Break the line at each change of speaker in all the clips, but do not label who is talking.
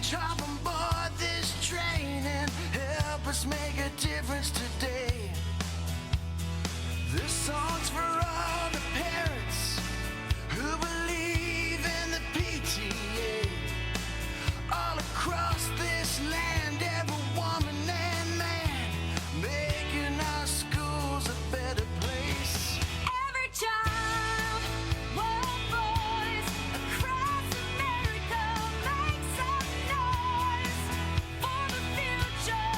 Hop on board this train and help us make a difference today. This song's for all the parents who believe in the PTA. All across this land, every woman and man, making our schools a better place.
Every child, world boys across America, make some noise for the future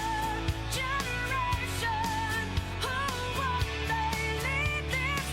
generation who one day lead this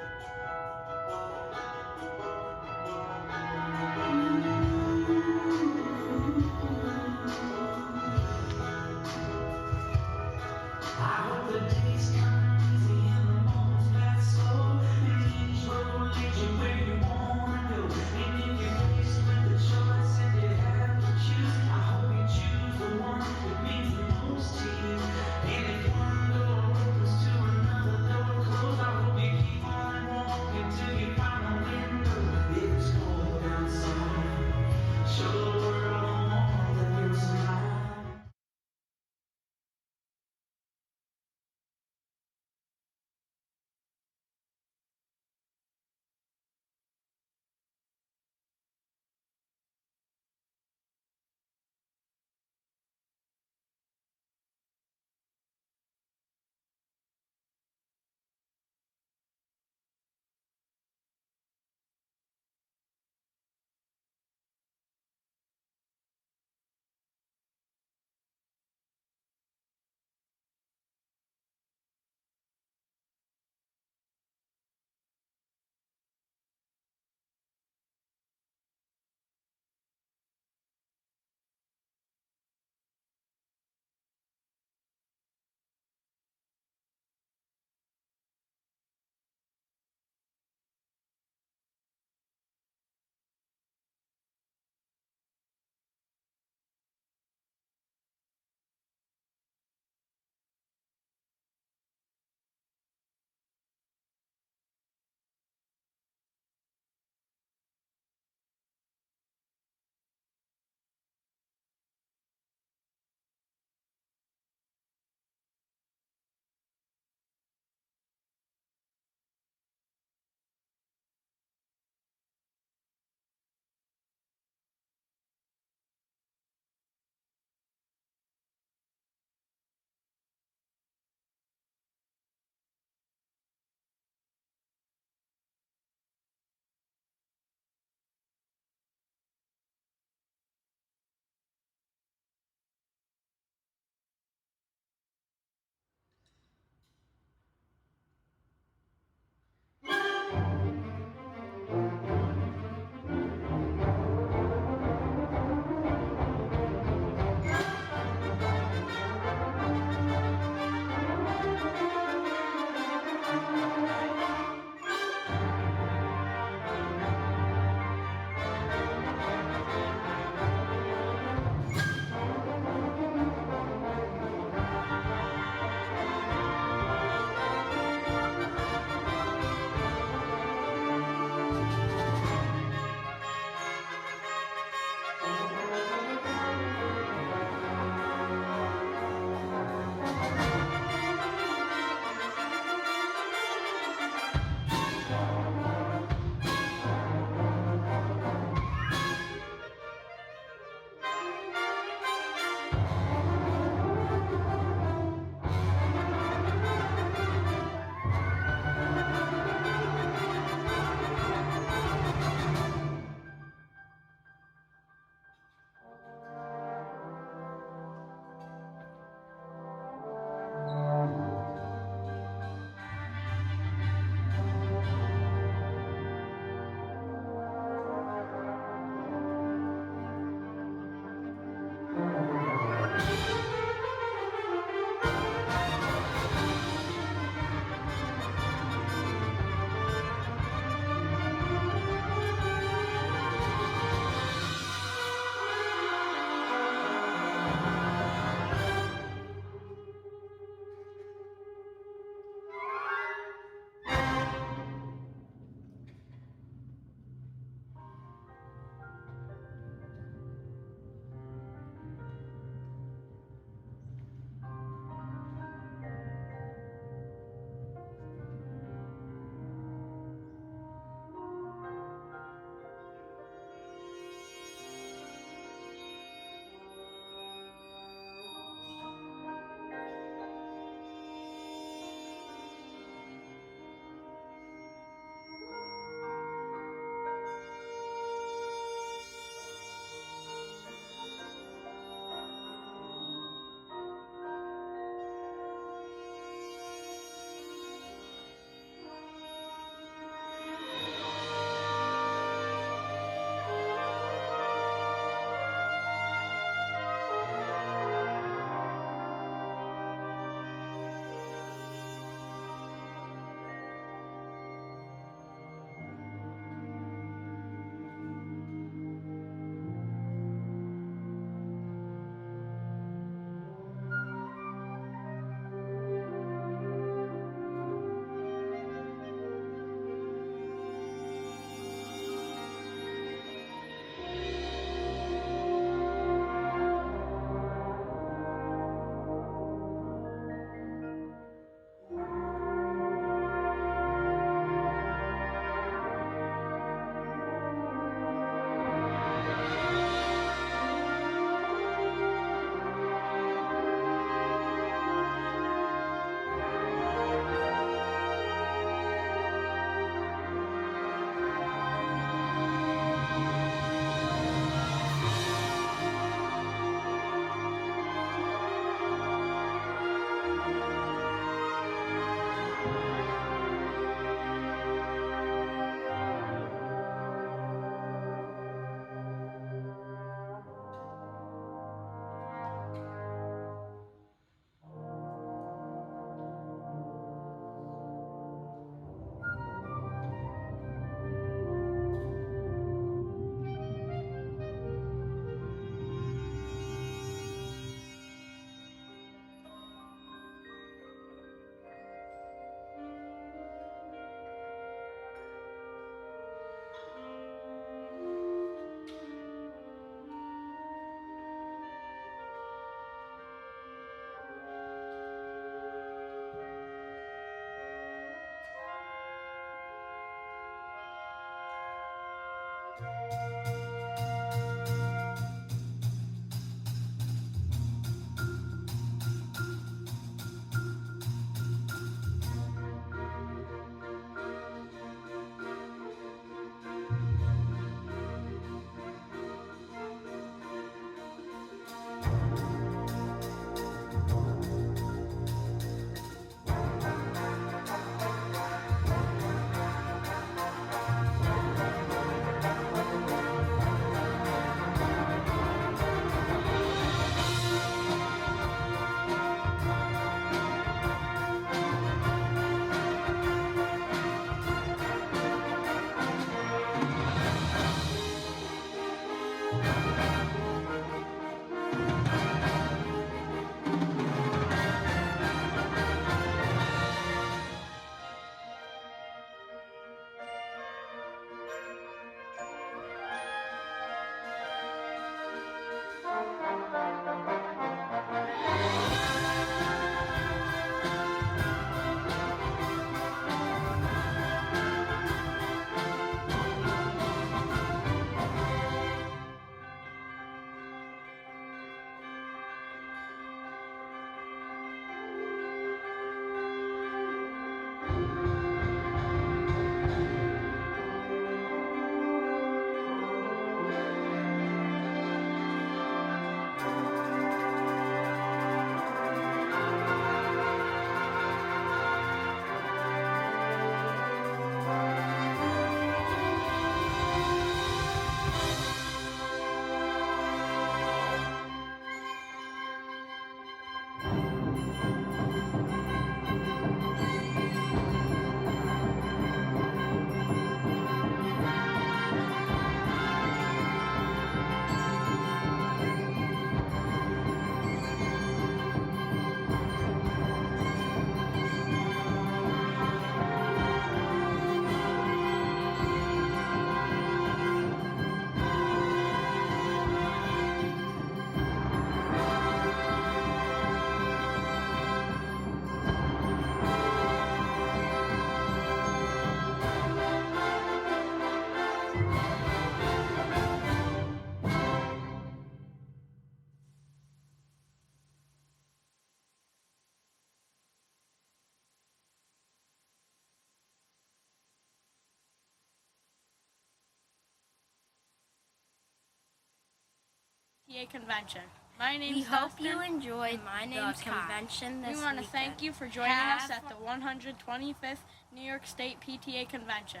PTA convention. My name's
We hope
Dustin.
you enjoyed
My name's
the
Kai.
convention this
We want to
weekend.
thank you for joining
Have
us at the 125th New York State PTA convention.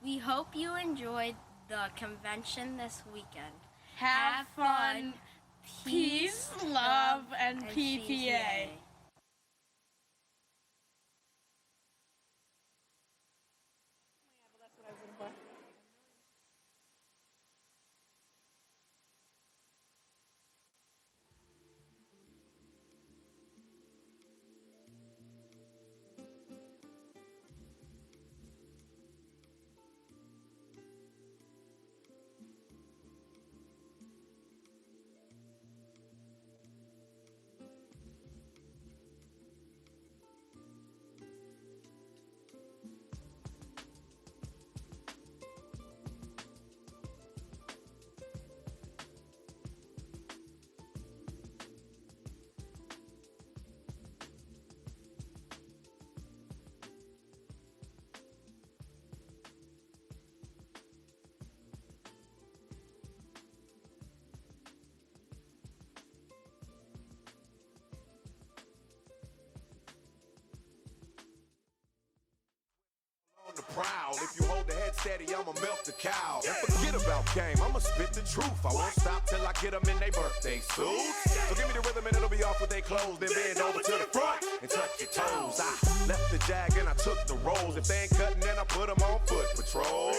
We hope you enjoyed the convention this weekend.
Have fun, peace, love, and PTA.
The prowl. If you hold the head steady, I'ma milk the cow. And forget about game, I'ma spit the truth. I won't stop till I get them in their birthday suits. So give me the rhythm and it'll be off with their clothes. Then bend over to the front and touch your toes. I left the jag and I took the rolls. If they ain't cutting, then I put them on foot patrol.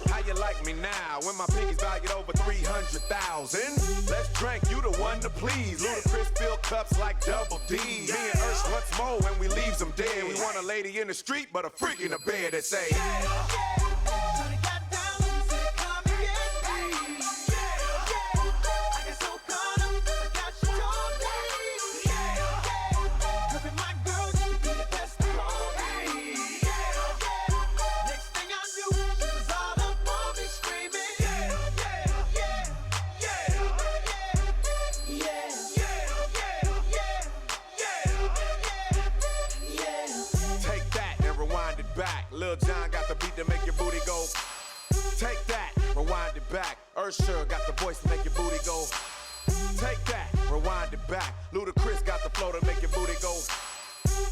How you like me now when my pinky's valued over 300,000? Let's drink, you the one to please. Ludacris fill cups like Double D. Me and Ursh once more when we leaves them dead. We want a lady in the street, but a freak in the bed that say, Lil Jon got the beat to make your booty go. Take that, rewind it back. Ursher got the voice to make your booty go. Take that, rewind it back. Ludacris got the flow to make your booty go.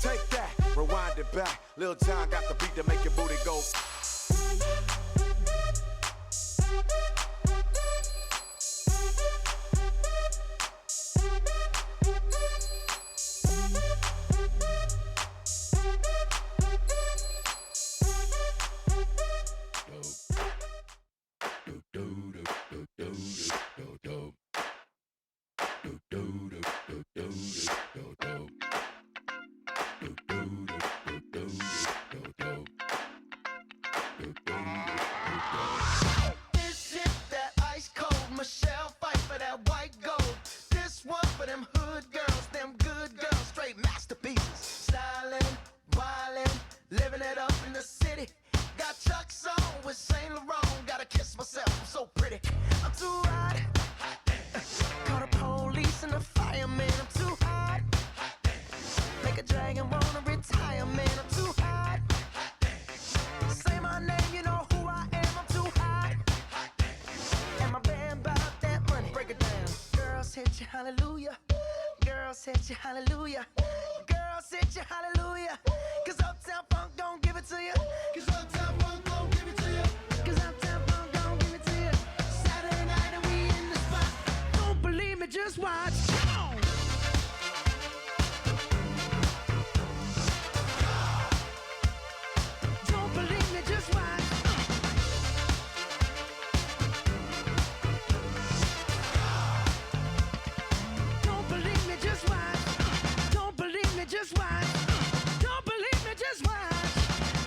Take that, rewind it back. Lil Jon got the beat to make your booty go.
This hit that ice cold Michelle fight for that white gold. This one for them hood girls, them good girls, straight masterpieces. Stylin', wildin', living it up in the city. Got Chuck's on with Saint Laurent. Gotta kiss myself, I'm so pretty. I'm too hot. Call the police and the fireman. I'm too hot. Make a dragon wanna retire, man. I'm too hot. Say my name, you know who I am. I'm too hot. And my band bout that money. Break it down. Girls hit you, hallelujah. Girls hit you, hallelujah. Girls hit you, hallelujah. Cause Uptown Funk don't give it to you. Cause Uptown Funk don't give it to you. Cause Uptown Funk don't give it to you. Saturday night and we in the spot. Don't believe me, just watch. Come on. Don't believe me, just watch. Don't believe me, just watch. Don't believe me, just watch. Don't believe me, just watch.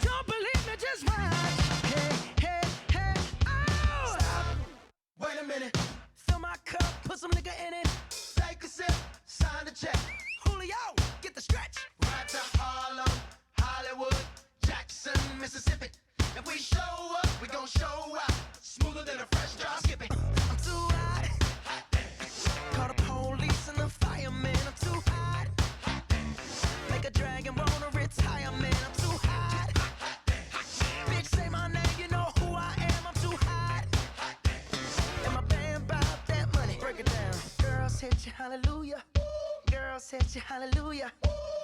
Don't believe me, just hallelujah. Girls hit you hallelujah.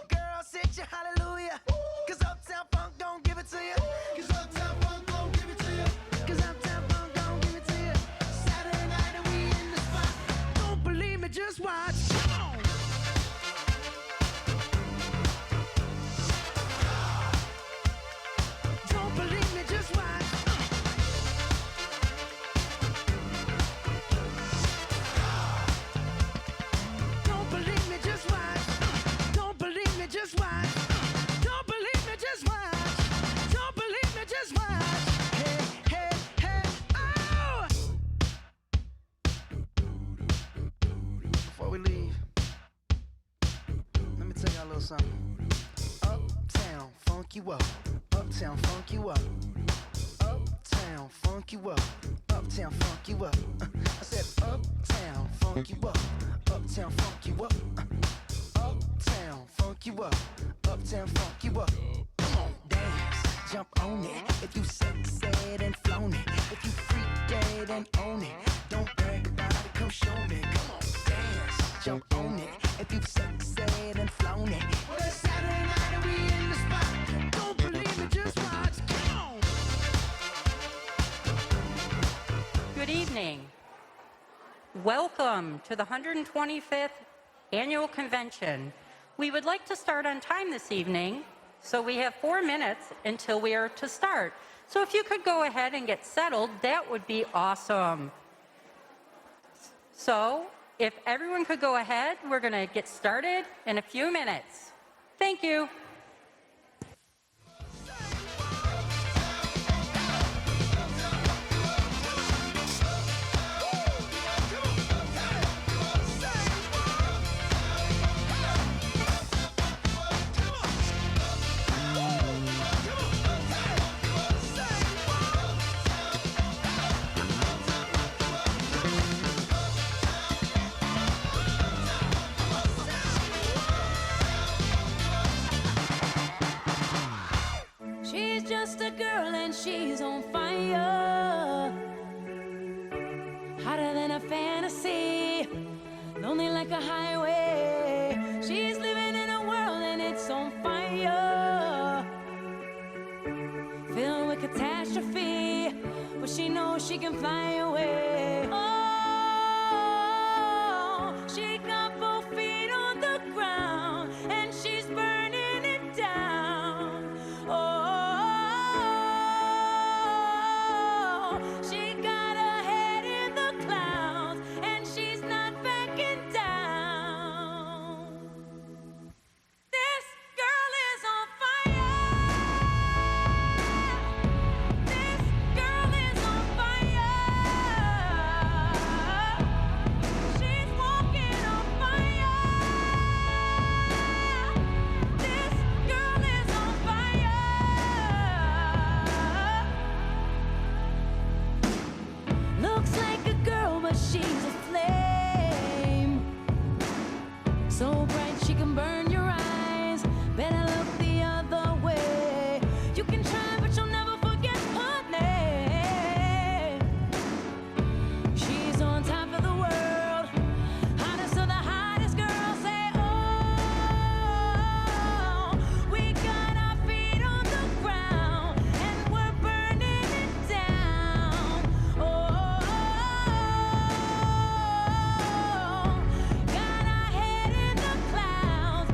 Girls hit you hallelujah. Cause Uptown Funk don't give it to you. Cause Uptown Funk don't give it to you. Cause Uptown Funk don't give it to you. Saturday night and we in the spot. Don't believe me, just watch. Come on. Don't believe me, just watch. Don't believe me, just watch. Don't believe me, just watch. Don't believe me, just watch. Don't believe me, just watch. Hey, hey, hey, oh! Before we leave, let me tell y'all a little something. Uptown, funk you up. Uptown, funk you up. Uptown, funk you up. Uptown, funk you up. I said uptown, funk you up. Uptown, funk you up. Uptown, funk you up. Uptown, funk you up. Come on, dance, jump on it. If you said and flown it. If you freak dead and own it. Don't brag about it, come show me. Come on, dance, jump on it. If you said and flown it. Well, it's Saturday night and we in the spot. Don't believe me, just watch. Come on.
Good evening. Welcome to the 125th Annual Convention. We would like to start on time this evening, so we have 4 minutes until we are to start. So if you could go ahead and get settled, that would be awesome. So if everyone could go ahead, we're going to get started in a few minutes. Thank you.
She's just a girl and she's on fire. Hotter than a fantasy, lonely like a highway. She's living in a world and it's on fire. Filled with catastrophe, but she knows she can fly away. Oh, she got both feet on the ground and she's burning it down. Oh, she got her head in the clouds and she's not backing down. This girl is on fire. This girl is on fire. She's walking on fire. This girl is on fire. Looks like a girl, but she's a flame. So bright she can burn your eyes. Better look the other way. You can try, but you'll never forget her name. She's on top of the world, hottest of the hottest girls. Say, oh, we got our feet on the ground and we're burning it down. Oh, got our head in the clouds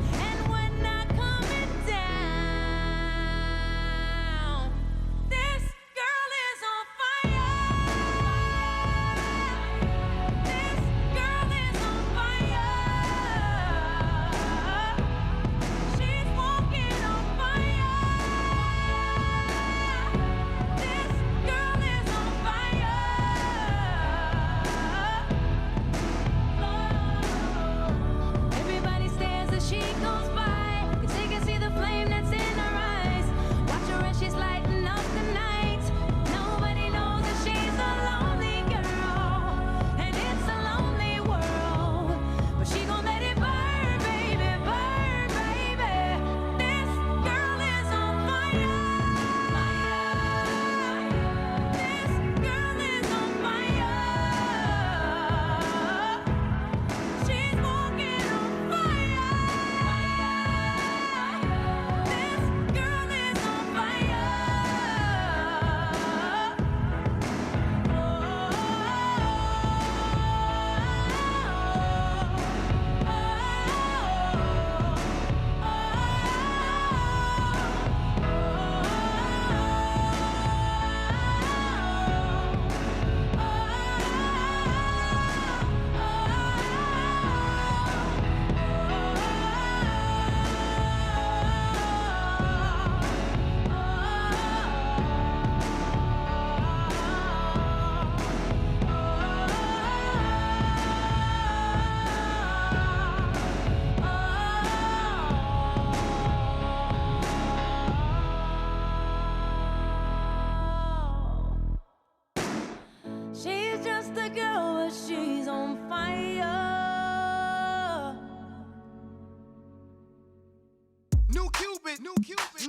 Cupid. New Cupid.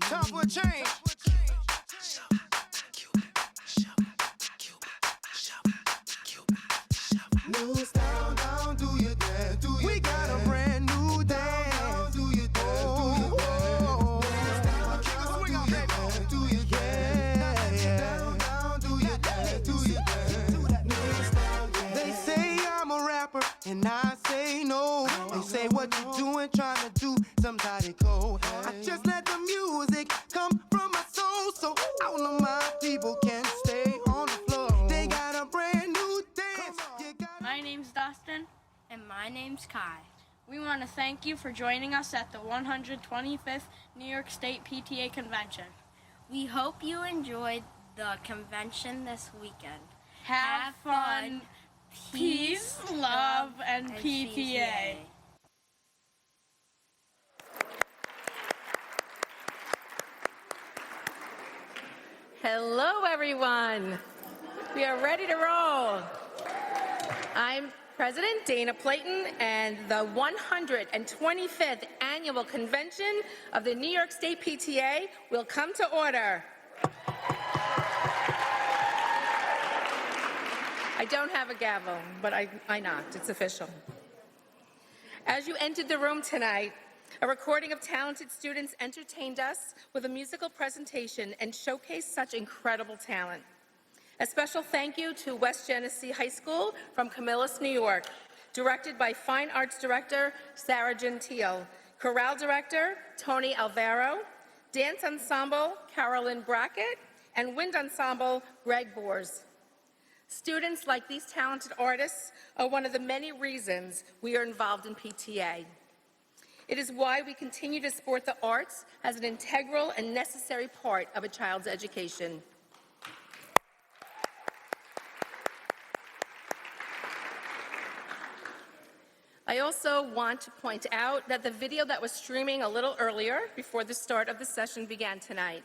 Time for a change. News down, do your dance, do your We got a brand new dance. Down, do your dance, do your dance. Kick a swing out, baby. Do your dance, down, do your dance, do your dance. They say I'm a rapper, and I say no. They say what you doing, trying to do somebody cold. I just let the music come from my soul, so all of my people can stay on the floor. They got a brand new dance.
My name's Dustin.
And my name's Kai.
We want to thank you for joining us at the 125th New York State PTA Convention.
We hope you enjoyed the convention this weekend.
Have fun, peace, love, and PTA.
Hello, everyone. We are ready to roll. I'm President Dana Playton, and the 125th Annual Convention of the New York State PTA will come to order. I don't have a gavel, but I knocked. It's official. As you entered the room tonight, a recording of talented students entertained us with a musical presentation and showcased such incredible talent. A special thank you to West Genesee High School from Camillus, New York, directed by Fine Arts Director Sarah Gentile, Chorale Director Tony Alvaro, Dance Ensemble Carolyn Brackett, and Wind Ensemble Greg Bors. Students like these talented artists are one of the many reasons we are involved in PTA. It is why we continue to support the arts as an integral and necessary part of a child's education. I also want to point out that the video that was streaming a little earlier, before the start of the session began tonight,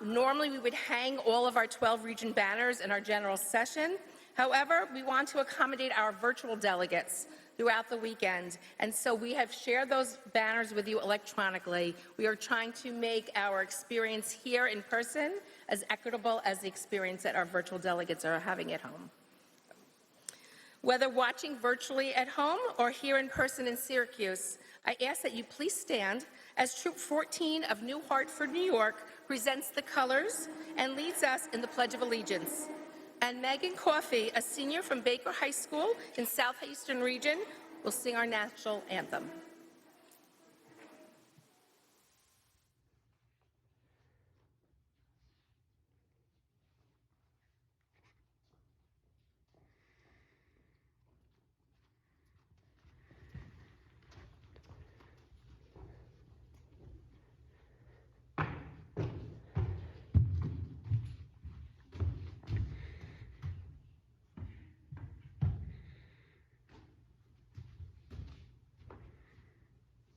normally we would hang all of our 12 region banners in our general session. However, we want to accommodate our virtual delegates throughout the weekend, and so we have shared those banners with you electronically. We are trying to make our experience here in person as equitable as the experience that our virtual delegates are having at home. Whether watching virtually at home or here in person in Syracuse, I ask that you please stand as Troop 14 of New Hartford, New York presents the colors and leads us in the Pledge of Allegiance. And Megan Coffey, a senior from Baker High School in Southeastern Region, will sing our national anthem.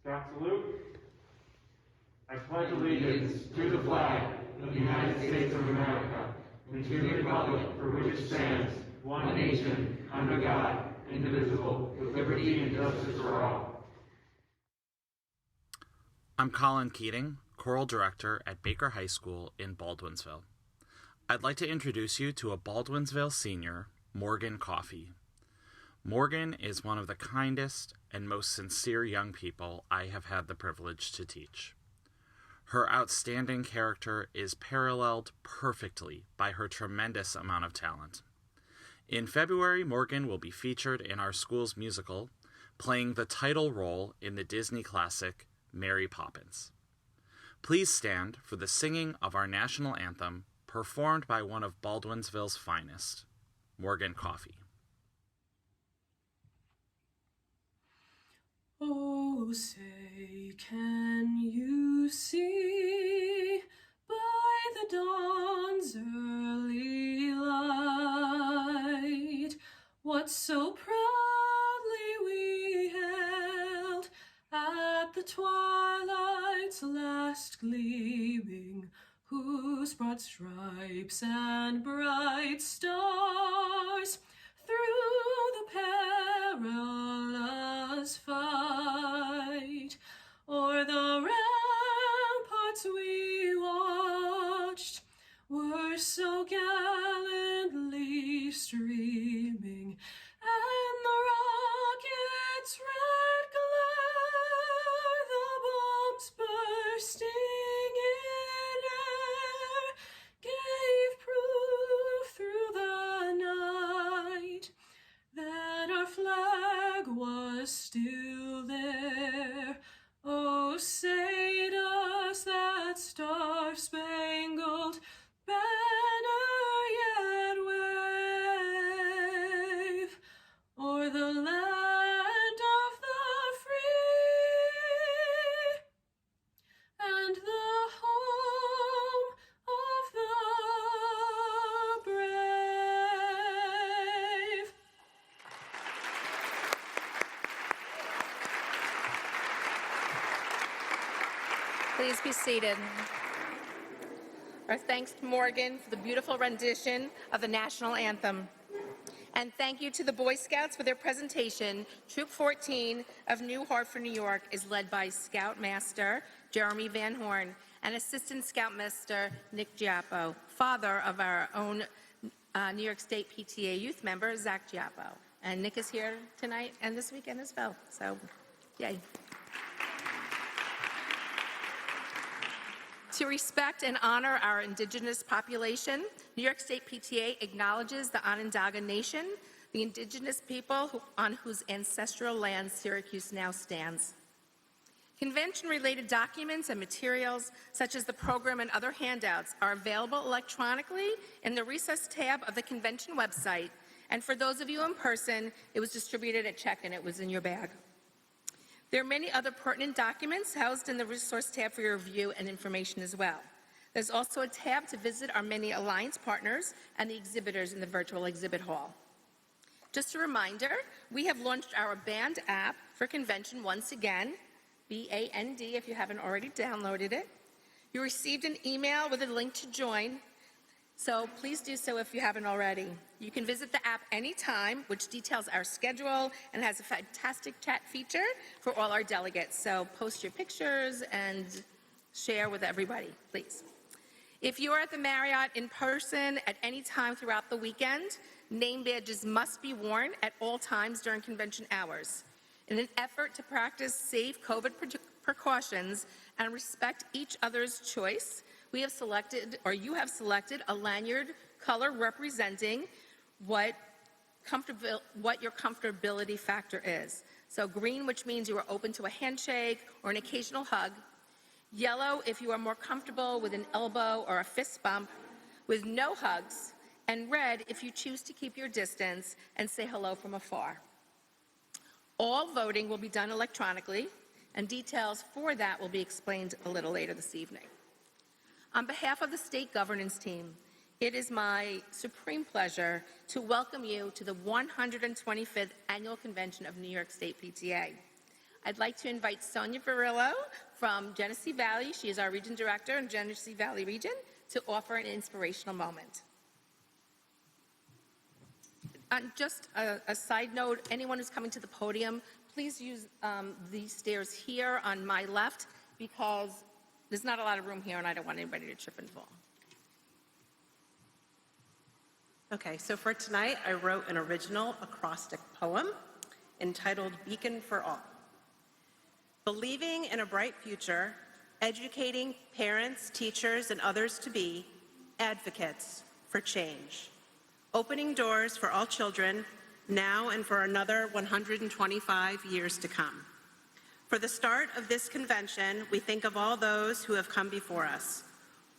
Stop salute. I pledge allegiance to the flag of the United States of America and to the republic for which it stands, one nation, under God, indivisible, with liberty and justice for all.
I'm Colin Keating, Choral Director at Baker High School in Baldwinsville. I'd like to introduce you to a Baldwinsville senior, Morgan Coffey. Morgan is one of the kindest and most sincere young people I have had the privilege to teach. Her outstanding character is paralleled perfectly by her tremendous amount of talent. In February, Morgan will be featured in our school's musical, playing the title role in the Disney classic Mary Poppins. Please stand for the singing of our national anthem, performed by one of Baldwinsville's finest, Morgan Coffey.
Oh, say, can you see by the dawn's early light what so proudly we hailed at the twilight's last gleaming, whose broad stripes and bright stars through the perilous fight flag was still there. Oh, say does that star-spangled banner yet wave o'er the land of the free and the home of the brave?
Please be seated. Our thanks to Morgan for the beautiful rendition of the national anthem. And thank you to the Boy Scouts for their presentation. Troop 14 of New Hartford, New York is led by Scoutmaster Jeremy Van Horn and Assistant Scoutmaster Nick Giappo, father of our own New York State PTA youth member, Zach Giappo. And Nick is here tonight and this weekend as well, so yay. To respect and honor our indigenous population, New York State PTA acknowledges the Onondaga Nation, the indigenous people on whose ancestral land Syracuse now stands. Convention-related documents and materials, such as the program and other handouts, are available electronically in the Recess tab of the convention website. And for those of you in person, it was distributed at check-in. It was in your bag. There are many other pertinent documents housed in the Resource tab for your review and information as well. There's also a tab to visit our many alliance partners and the exhibitors in the virtual exhibit hall. Just a reminder, we have launched our Band app for convention once again, B-A-N-D if you haven't already downloaded it. You received an email with a link to join, so please do so if you haven't already. You can visit the app anytime, which details our schedule and has a fantastic chat feature for all our delegates. So post your pictures and share with everybody, please. If you are at the Marriott in person at any time throughout the weekend, name badges must be worn at all times during convention hours. In an effort to practice safe COVID precautions and respect each other's choice, we have selected, or you have selected, a lanyard color representing what your comfortability factor is. So green, which means you are open to a handshake or an occasional hug. Yellow, if you are more comfortable with an elbow or a fist bump, with no hugs. And red, if you choose to keep your distance and say hello from afar. All voting will be done electronically, and details for that will be explained a little later this evening. On behalf of the state governance team, it is my supreme pleasure to welcome you to the 125th Annual Convention of New York State PTA. I'd like to invite Sonia Varillo from Genesee Valley, she is our Region Director in Genesee Valley Region, to offer an inspirational moment. Just a side note, anyone who's coming to the podium, please use these stairs here on my left because there's not a lot of room here and I don't want anybody to trip and fall.
Okay, so for tonight, I wrote an original acrostic poem entitled Beacon for All. Believing in a bright future, educating parents, teachers, and others to be advocates for change. Opening doors for all children now and for another 125 years to come. For the start of this convention, we think of all those who have come before us,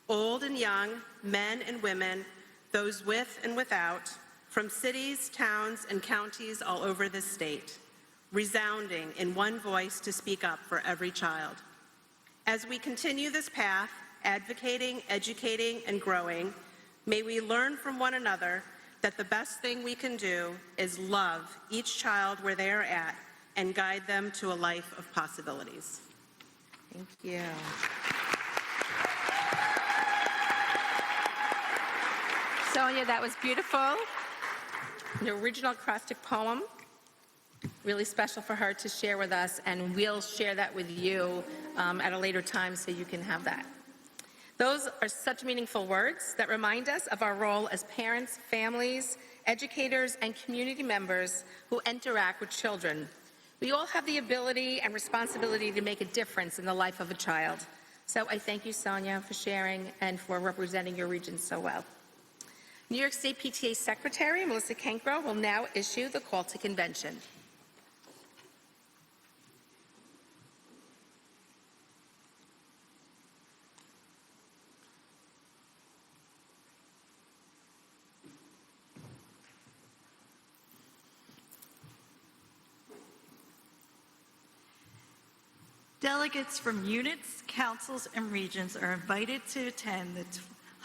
old and young, men and women, those with and without, from cities, towns, and counties all over this state, resounding in one voice to speak up for every child. As we continue this path, advocating, educating, and growing, may we learn from one another that the best thing we can do is love each child where they are at and guide them to a life of possibilities.
Thank you. Sonia, that was beautiful. The original acrostic poem, really special for her to share with us, and we'll share that with you at a later time so you can have that. Those are such meaningful words that remind us of our role as parents, families, educators, and community members who interact with children. We all have the ability and responsibility to make a difference in the life of a child. So I thank you, Sonia, for sharing and for representing your region so well. New York State PTA Secretary Melissa Cankro will now issue the call to convention.
Delegates from units, councils, and regions are invited to attend the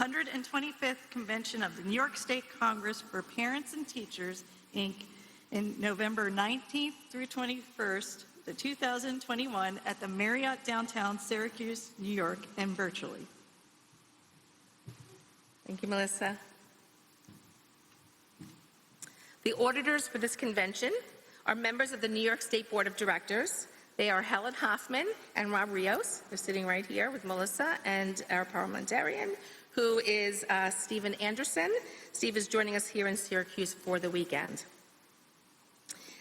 125th Convention of the New York State Congress for Parents and Teachers, Inc., in November 19th through 21st, 2021, at the Marriott Downtown Syracuse, New York, and virtually.
Thank you, Melissa. The auditors for this convention are members of the New York State Board of Directors. They are Helen Hoffman and Rob Rios. They're sitting right here with Melissa and our parliamentarian, who is Stephen Anderson. Steve is joining us here in Syracuse for the weekend.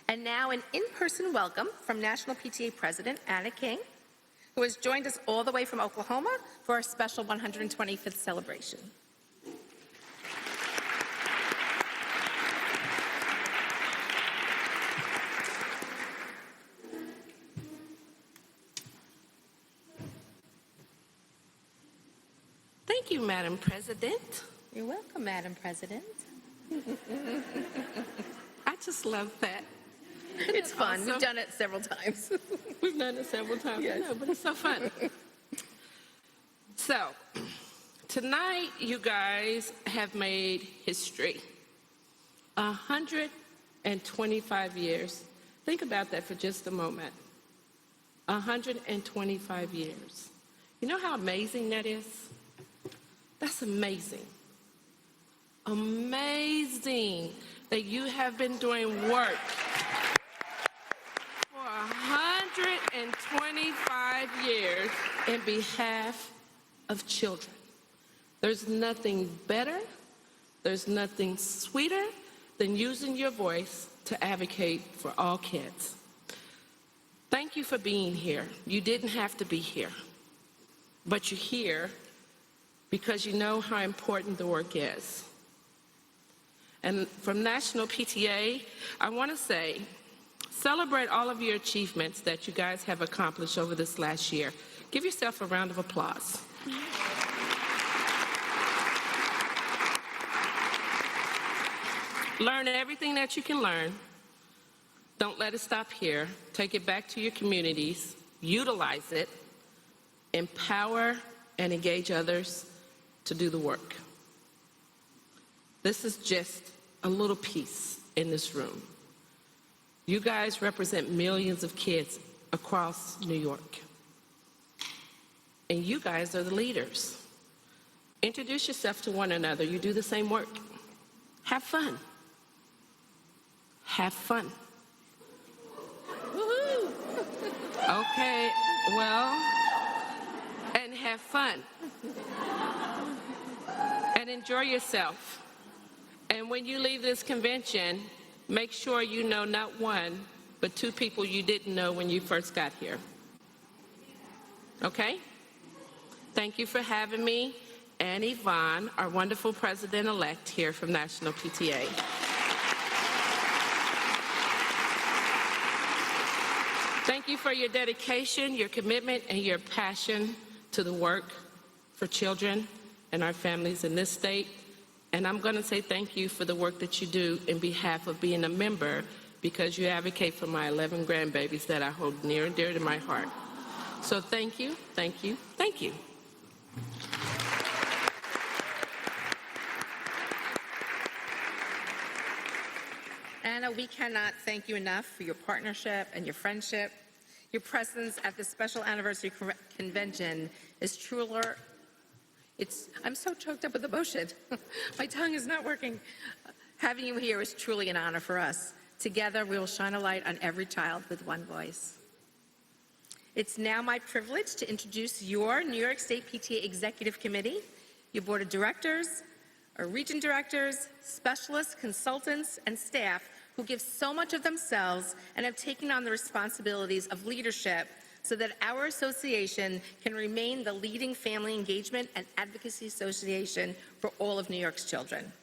And now an in-person welcome from National PTA President Anna King, who has joined us all the way from Oklahoma for our special 125th celebration.
Thank you, Madam President.
You're welcome, Madam President.
I just love that.
It's fun. We've done it several times.
We've done it several times.
Yes.
I know, but it's so fun. So, tonight you guys have made history. 125 years. Think about that for just a moment. 125 years. You know how amazing that is? That's amazing. Amazing that you have been doing work for 125 years in behalf of children. There's nothing better, there's nothing sweeter than using your voice to advocate for all kids. Thank you for being here. You didn't have to be here, but you're here because you know how important the work is. And from National PTA, I want to say, celebrate all of your achievements that you guys have accomplished over this last year. Give yourself a round of applause. Learn everything that you can learn. Don't let it stop here. Take it back to your communities. Utilize it. Empower and engage others to do the work. This is just a little piece in this room. You guys represent millions of kids across New York. And you guys are the leaders. Introduce yourself to one another. You do the same work. Have fun. Have fun. Woohoo! Okay, well, and have fun. And enjoy yourself. And when you leave this convention, make sure you know not one, but two people you didn't know when you first got here. Okay? Thank you for having me. And Yvonne, our wonderful president-elect here from National PTA. Thank you for your dedication, your commitment, and your passion to the work for children and our families in this state. And I'm going to say thank you for the work that you do in behalf of being a member, because you advocate for my 11 grandbabies that I hold near and dear to my heart. So thank you, thank you, thank you.
Anna, we cannot thank you enough for your partnership and your friendship. Your presence at this special anniversary convention is truly, I'm so choked up with emotion. My tongue is not working. Having you here is truly an honor for us. Together, we will shine a light on every child with one voice. It's now my privilege to introduce your New York State PTA Executive Committee, your Board of Directors, our region directors, specialists, consultants, and staff who give so much of themselves and have taken on the responsibilities of leadership so that our association can remain the leading family engagement and advocacy association for all of New York's children.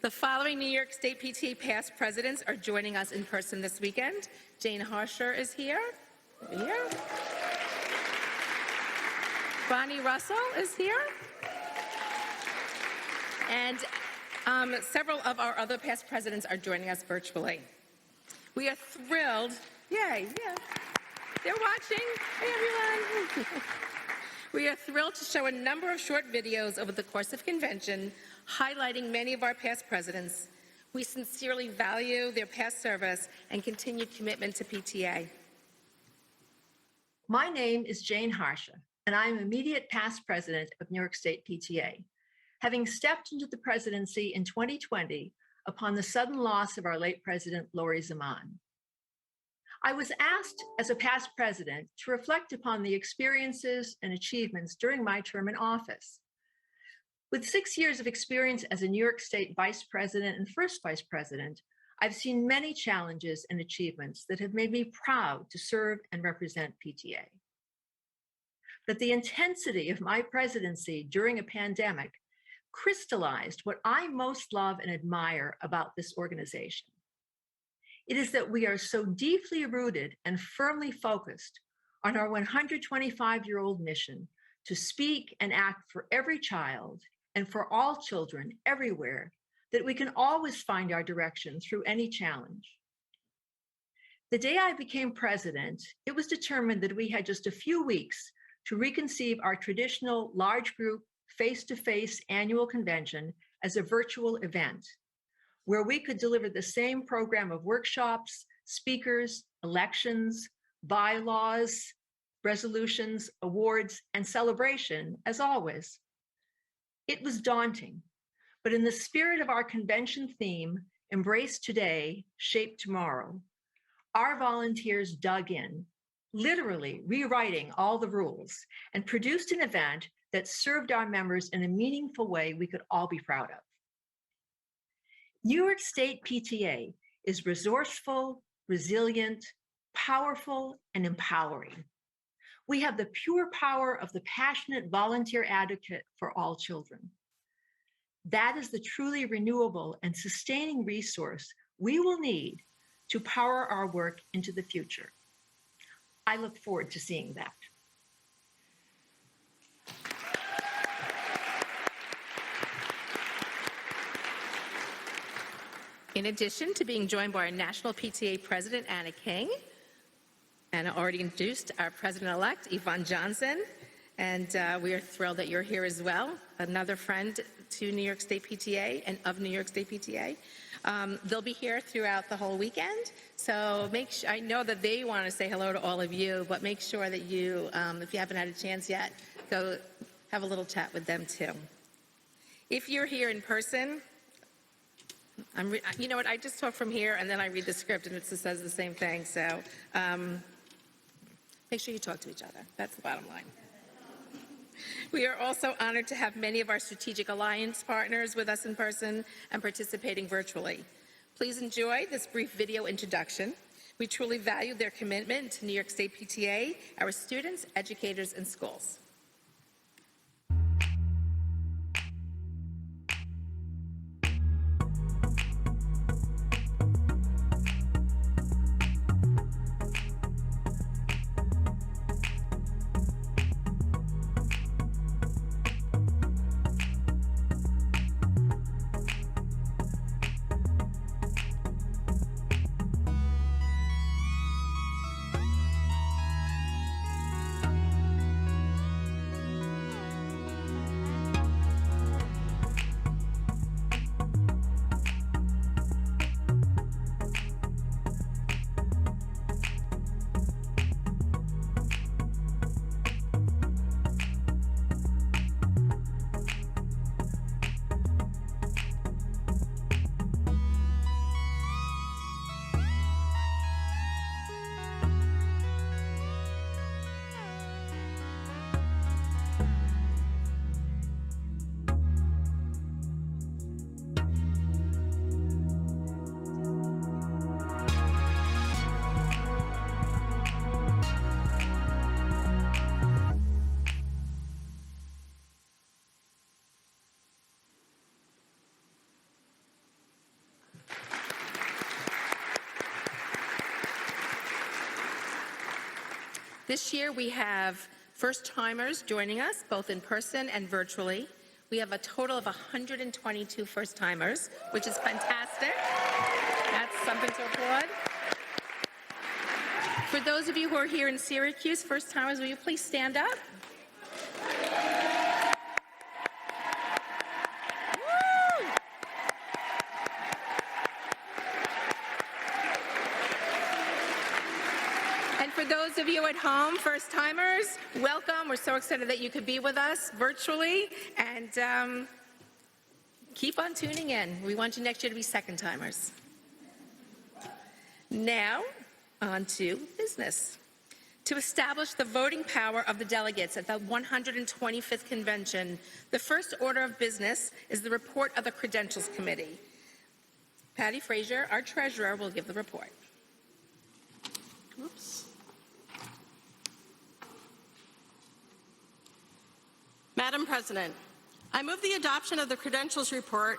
The following New York State PTA past presidents are joining us in person this weekend. Jane Harsher is here. Here. Bonnie Russell is here. And several of our other past presidents are joining us virtually. We are thrilled. Yay, yeah. They're watching. Hey, everyone. We are thrilled to show a number of short videos over the course of convention highlighting many of our past presidents. We sincerely value their past service and continued commitment to PTA.
My name is Jane Harsha, and I am immediate past president of New York State PTA, having stepped into the presidency in 2020 upon the sudden loss of our late president, Lori Zaman. I was asked as a past president to reflect upon the experiences and achievements during my term in office. With 6 years of experience as a New York State vice president and first vice president, I've seen many challenges and achievements that have made me proud to serve and represent PTA. But the intensity of my presidency during a pandemic crystallized what I most love and admire about this organization. It is that we are so deeply rooted and firmly focused on our 125-year-old mission to speak and act for every child and for all children everywhere, that we can always find our direction through any challenge. The day I became president, it was determined that we had just a few weeks to reconceive our traditional large group face-to-face annual convention as a virtual event, where we could deliver the same program of workshops, speakers, elections, bylaws, resolutions, awards, and celebration as always. It was daunting, but in the spirit of our convention theme, Embrace Today, Shape Tomorrow, our volunteers dug in, literally rewriting all the rules, and produced an event that served our members in a meaningful way we could all be proud of. New York State PTA is resourceful, resilient, powerful, and empowering. We have the pure power of the passionate volunteer advocate for all children. That is the truly renewable and sustaining resource we will need to power our work into the future. I look forward to seeing that.
In addition to being joined by our National PTA President, Anna King, Anna already introduced our President-elect, Yvonne Johnson, and we are thrilled that you're here as well, another friend to New York State PTA and of New York State PTA. They'll be here throughout the whole weekend, so I know that they want to say hello to all of you, but make sure that you, if you haven't had a chance yet, go have a little chat with them too. If you're here in person, you know what, I just talk from here and then I read the script and it just says the same thing, so make sure you talk to each other. That's the bottom line. We are also honored to have many of our strategic alliance partners with us in person and participating virtually. Please enjoy this brief video introduction. We truly value their commitment to New York State PTA, our students, educators, and schools. This year we have first-timers joining us, both in person and virtually. We have a total of 122 first-timers, which is fantastic. That's something to applaud. For those of you who are here in Syracuse, first-timers, will you please stand up? Woo! And for those of you at home, first-timers, welcome. We're so excited that you could be with us virtually, and keep on tuning in. We want you next year to be second-timers. Now, on to business. To establish the voting power of the delegates at the 125th Convention, the first order of business is the report of the Credentials Committee. Patty Frazier, our treasurer, will give the report.
Oops. Madam President, I move the adoption of the Credentials Report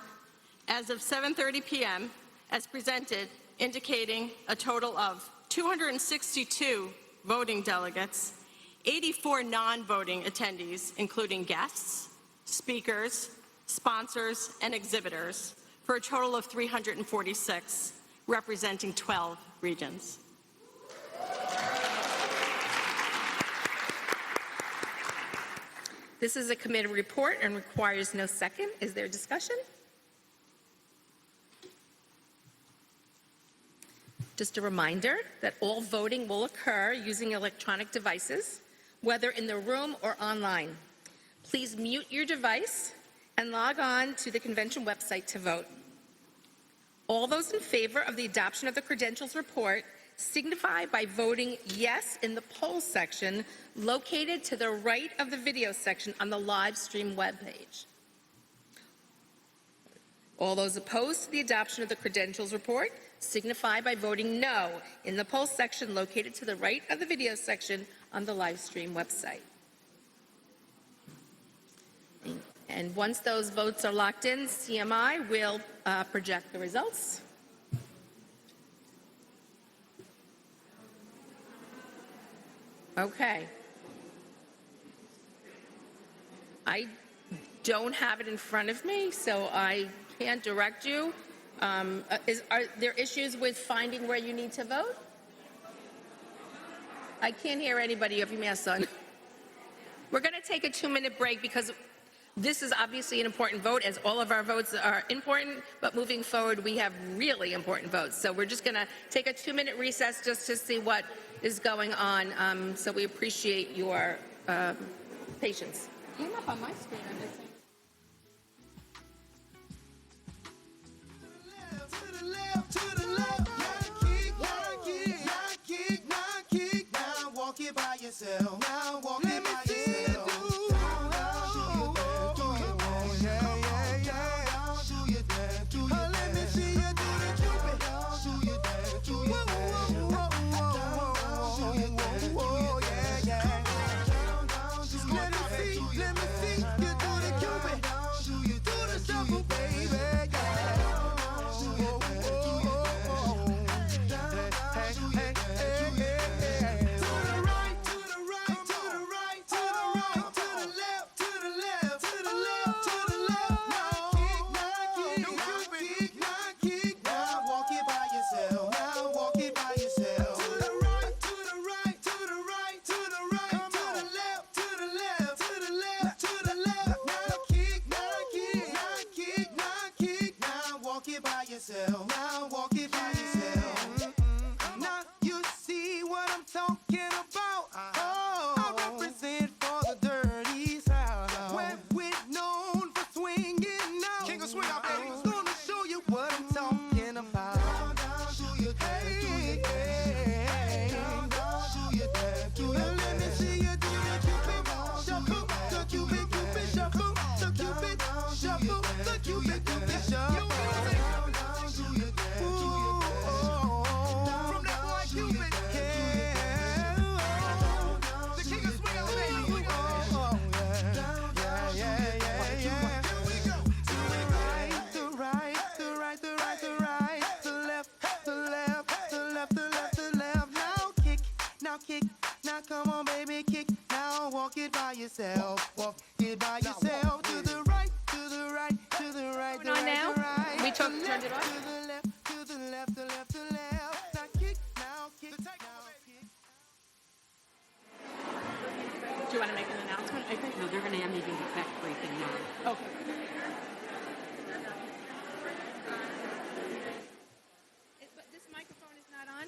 as of 7:30 p.m. as presented, indicating a total of 262 voting delegates, 84 non-voting attendees, including guests, speakers, sponsors, and exhibitors, for a total of 346, representing 12 regions.
This is a committee report and requires no second. Is there discussion? Just a reminder that all voting will occur using electronic devices, whether in the room or online. Please mute your device and log on to the convention website to vote. All those in favor of the adoption of the Credentials Report signify by voting yes in the poll section located to the right of the video section on the live stream webpage. All those opposed to the adoption of the Credentials Report signify by voting no in the poll section located to the right of the video section on the live stream website. And once those votes are locked in, CMI will project the results. Okay. I don't have it in front of me, so I can't direct you. Are there issues with finding where you need to vote? I can't hear anybody if you mask on. We're going to take a 2-minute break because this is obviously an important vote, as all of our votes are important, but moving forward, we have really important votes. So we're just going to take a 2-minute recess just to see what is going on. So we appreciate your patience. Came up on my screen. I'm missing.
By yourself. Now walk it by yourself. Let me see you do the Cupid. Do your dance, do your dance. Let me see you do the Cupid. Do the shuffle, baby. Now walk it by yourself. Now you see what I'm talking about. Oh, I represent for the dirty South, where we're known for swinging now. King of swing out, baby. I'm gonna show you what I'm talking about. Hey, let me see you do the Cupid shuffle, the Cupid shuffle, the Cupid shuffle, the Cupid shuffle. The right, it by yourself. Walk it by yourself. To the right, to the right, to the right,
Going on now? We turned it off?
to the left, to the left, the left, the left. Now kick, now kick, now kick.
Do you want to make an announcement? I think.
No, they're going to have me do the tech briefing now.
Okay. But this microphone is not on?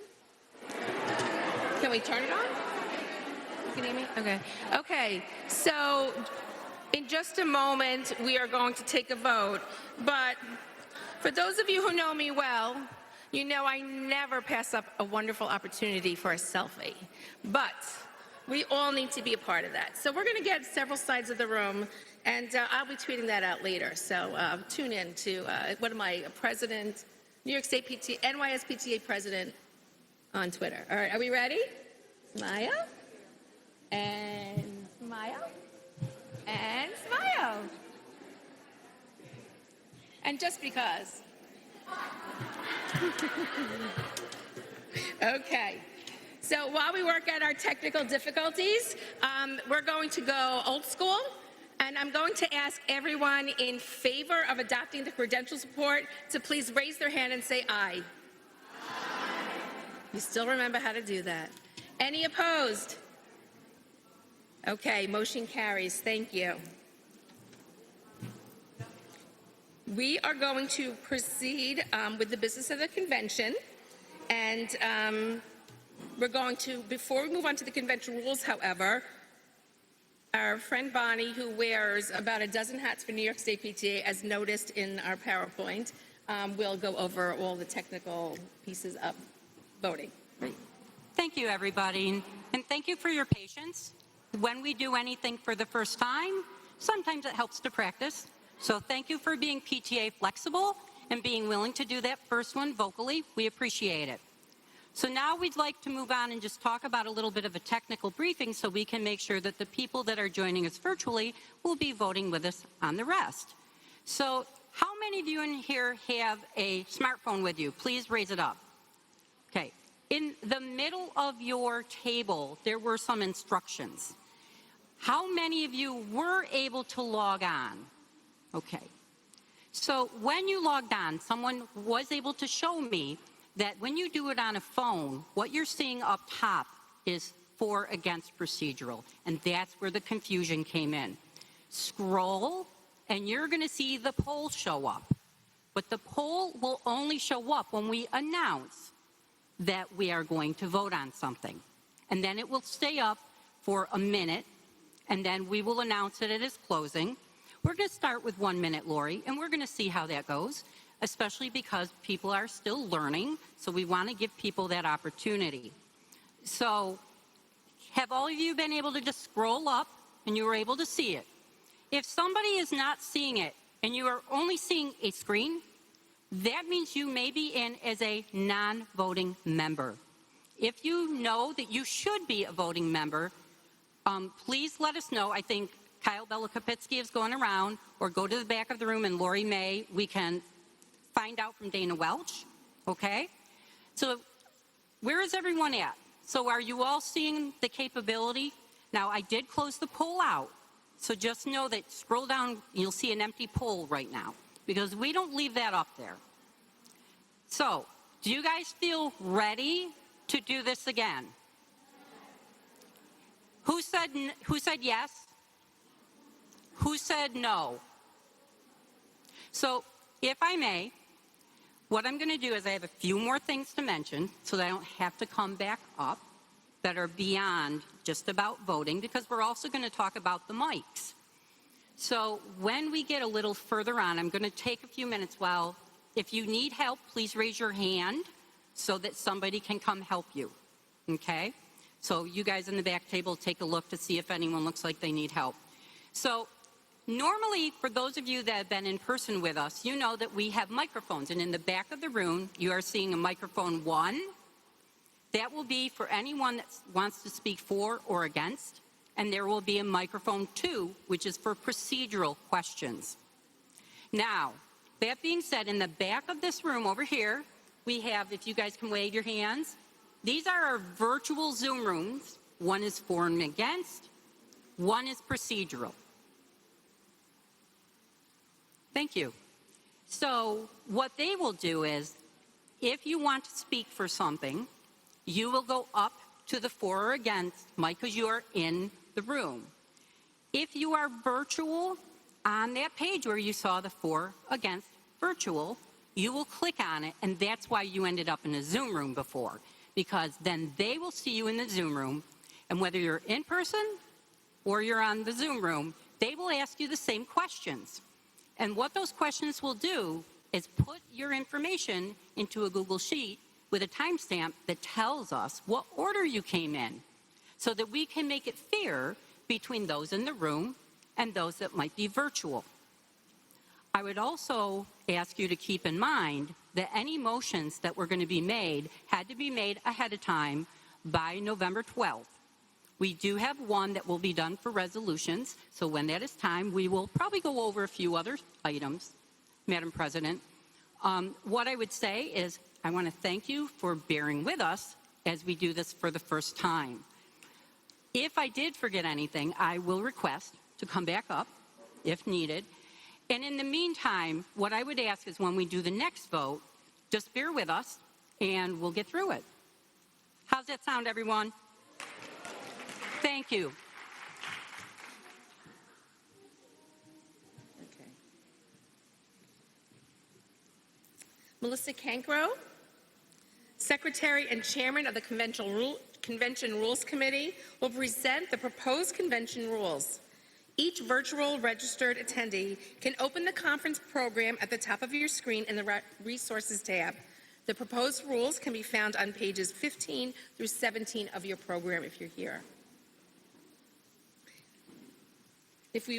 Can we turn it on? Can you hear me? Okay. Okay. So in just a moment, we are going to take a vote. But for those of you who know me well, you know I never pass up a wonderful opportunity for a selfie. But we all need to be a part of that. So we're going to get several sides of the room, and I'll be tweeting that out later. So tune in to, what am I, president, New York State PTA, NYS PTA president on Twitter. All right, are we ready? Smile, and smile, and smile. And just because. Okay. So while we work out our technical difficulties, we're going to go old school, and I'm going to ask everyone in favor of adopting the credentials report to please raise their hand and say aye. You still remember how to do that. Any opposed? Okay, motion carries. Thank you. We are going to proceed with the business of the convention, and we're going to, before we move on to the convention rules, however, our friend Bonnie, who wears about a dozen hats for New York State PTA, as noticed in our PowerPoint, will go over all the technical pieces of voting.
Thank you, everybody, and thank you for your patience. When we do anything for the first time, sometimes it helps to practice. So thank you for being PTA flexible and being willing to do that first one vocally. We appreciate it. So now we'd like to move on and just talk about a little bit of a technical briefing so we can make sure that the people that are joining us virtually will be voting with us on the rest. So how many of you in here have a smartphone with you? Please raise it up. Okay. In the middle of your table, there were some instructions. How many of you were able to log on? Okay. So when you logged on, someone was able to show me that when you do it on a phone, what you're seeing up top is for, against procedural, and that's where the confusion came in. Scroll, and you're going to see the poll show up. But the poll will only show up when we announce that we are going to vote on something. And then it will stay up for a minute, and then we will announce that it is closing. We're going to start with 1 minute, Lori, and we're going to see how that goes, especially because people are still learning, so we want to give people that opportunity. So have all of you been able to just scroll up and you were able to see it? If somebody is not seeing it and you are only seeing a screen, that means you may be in as a non-voting member. If you know that you should be a voting member, please let us know. I think Kyle Belakopitsky is going around, or go to the back of the room and Lori May. We can find out from Dana Welch, okay? So where is everyone at? So are you all seeing the capability? Now, I did close the poll out, so just know that scroll down, you'll see an empty poll right now, because we don't leave that up there. So, do you guys feel ready to do this again? Who said yes? Who said no? So, if I may, what I'm going to do is I have a few more things to mention so that I don't have to come back up that are beyond just about voting, because we're also going to talk about the mics. So when we get a little further on, I'm going to take a few minutes while, if you need help, please raise your hand so that somebody can come help you, okay? So you guys in the back table, take a look to see if anyone looks like they need help. So normally, for those of you that have been in person with us, you know that we have microphones, and in the back of the room, you are seeing a microphone 1. That will be for anyone that wants to speak for or against, and there will be a microphone 2, which is for procedural questions. Now, that being said, in the back of this room over here, we have, if you guys can wave your hands, these are our virtual Zoom rooms. One is for and against, One is procedural. Thank you. So what they will do is, if you want to speak for something, you will go up to the for or against mic because you are in the room. If you are virtual, on that page where you saw the for, against, virtual, you will click on it, and that's why you ended up in a Zoom room before, because then they will see you in the Zoom room, and whether you're in person or you're on the Zoom room, they will ask you the same questions. And what those questions will do is put your information into a Google Sheet with a timestamp that tells us what order you came in, so that we can make it fair between those in the room and those that might be virtual. I would also ask you to keep in mind that any motions that were going to be made had to be made ahead of time by November 12th. We do have one that will be done for resolutions, so when that is time, we will probably go over a few other items, Madam President. What I would say is I want to thank you for bearing with us as we do this for the first time. If I did forget anything, I will request to come back up if needed. And in the meantime, what I would ask is when we do the next vote, just bear with us and we'll get through it. How's that sound, everyone? Thank you.
Okay. Melissa Cankro, Secretary and Chairman of the Convention Rules Committee, will present the proposed convention rules. Each virtual registered attendee can open the conference program at the top of your screen in the Resources tab. The proposed rules can be found on pages 15 through 17 of your program if you're here. If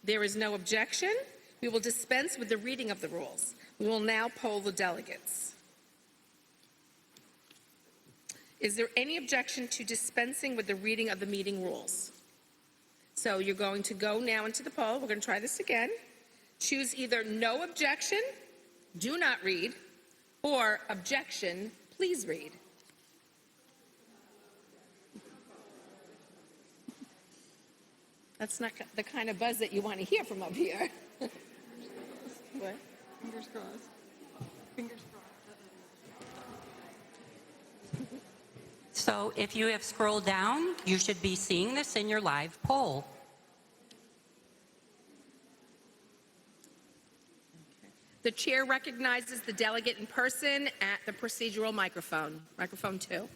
there is no objection, we will dispense with the reading of the rules. We will now poll the delegates. Is there any objection to dispensing with the reading of the meeting rules? So you're going to go now into the poll. We're going to try this again. Choose either no objection, do not read, or objection, please read. That's not the kind of buzz that you want to hear from up here. What?
Fingers crossed. Fingers crossed.
So if you have scrolled down, you should be seeing this in your live poll.
The chair recognizes the delegate in person at the procedural microphone. Microphone 2.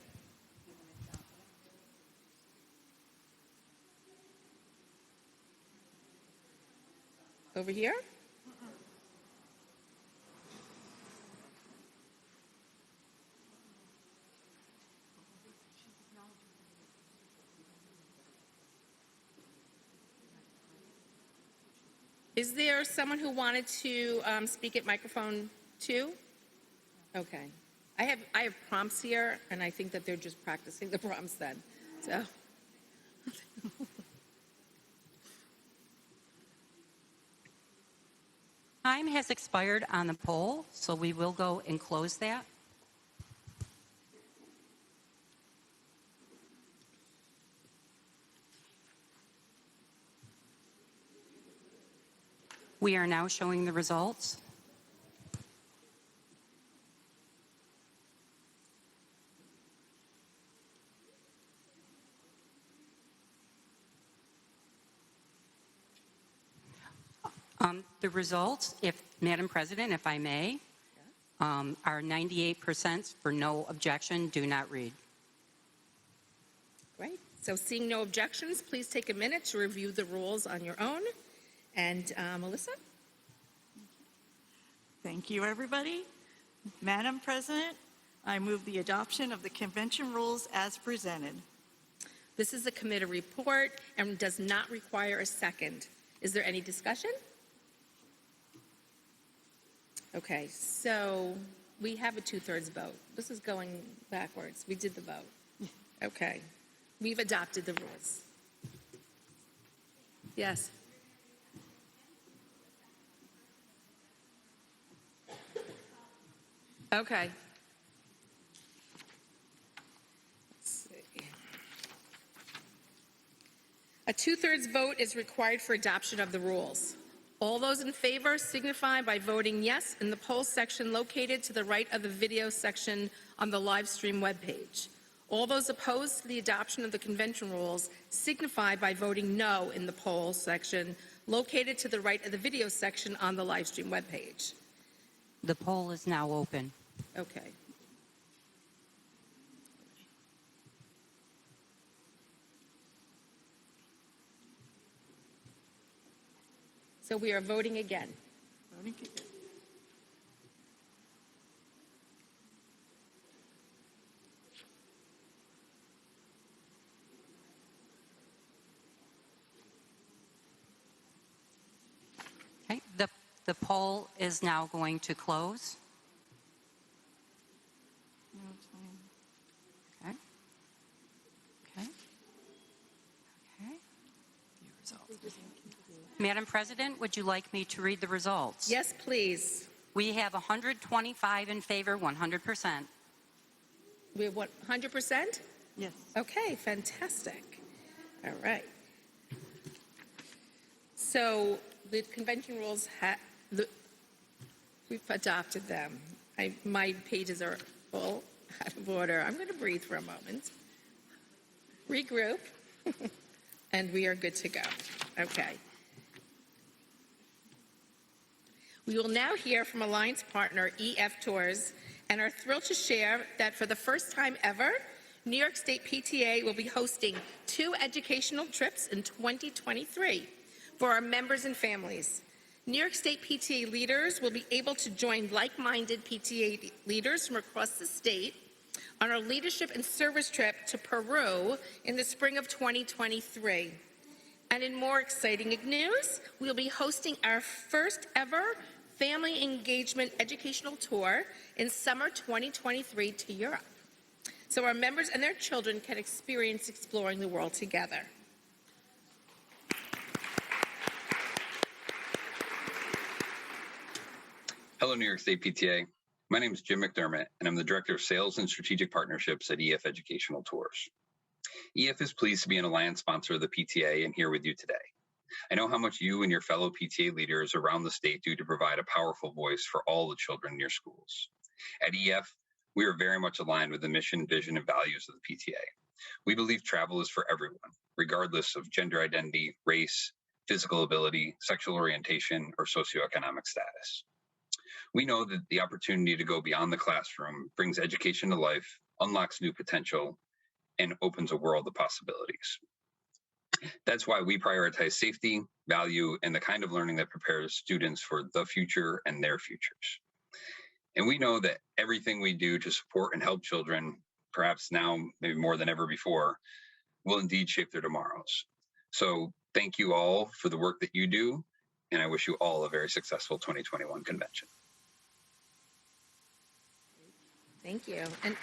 Over here? Is there someone who wanted to speak at microphone 2? Okay. I have prompts here, and I think that they're just practicing the prompts then. So.
Time has expired on the poll, so we will go and close that. We are now showing the results. The results, Madam President, if I may, are 98% for no objection, do not read.
Great. So seeing no objections, please take a minute to review the rules on your own. And Melissa?
Thank you, everybody. Madam President, I move the adoption of the convention rules as presented.
This is a committee report and does not require a second. Is there any discussion? Okay, so we have a 2/3 vote. This is going backwards. We did the vote. Okay. We've adopted the rules. Yes. Okay. Let's see. A 2/3 vote is required for adoption of the rules. All those in favor signify by voting yes in the poll section located to the right of the video section on the live stream webpage. All those opposed to the adoption of the convention rules signify by voting no in the poll section located to the right of the video section on the live stream webpage.
The poll is now open.
Okay. So we are voting again.
Okay, the poll is now going to close. Okay. Okay. Okay. Madam President, would you like me to read the results?
Yes, please.
We have 125 in favor, 100%.
We have what, 100%?
Yes.
Okay, fantastic. All right. So the convention rules, we've adopted them. My pages are full out of order. I'm going to breathe for a moment. Regroup. And we are good to go. Okay. We will now hear from Alliance partner EF Tours and are thrilled to share that for the first time ever, New York State PTA will be hosting 2 educational trips in 2023 for our members and families. New York State PTA leaders will be able to join like-minded PTA leaders from across the state on our leadership and service trip to Peru in the spring of 2023. And in more exciting news, we'll be hosting our first ever family engagement educational tour in summer 2023 to Europe. So our members and their children can experience exploring the world together.
Hello, New York State PTA. My name is Jim McDermott, and I'm the Director of Sales and Strategic Partnerships at EF Educational Tours. EF is pleased to be an alliance sponsor of the PTA and here with you today. I know how much you and your fellow PTA leaders around the state do to provide a powerful voice for all the children in your schools. At EF, we are very much aligned with the mission, vision, and values of the PTA. We believe travel is for everyone, regardless of gender identity, race, physical ability, sexual orientation, or socioeconomic status. We know that the opportunity to go beyond the classroom brings education to life, unlocks new potential, and opens a world of possibilities. That's why we prioritize safety, value, and the kind of learning that prepares students for the future and their futures. And we know that everything we do to support and help children, perhaps now maybe more than ever before, will indeed shape their tomorrows. So thank you all for the work that you do, and I wish you all a very successful 2021 convention.
Thank you. And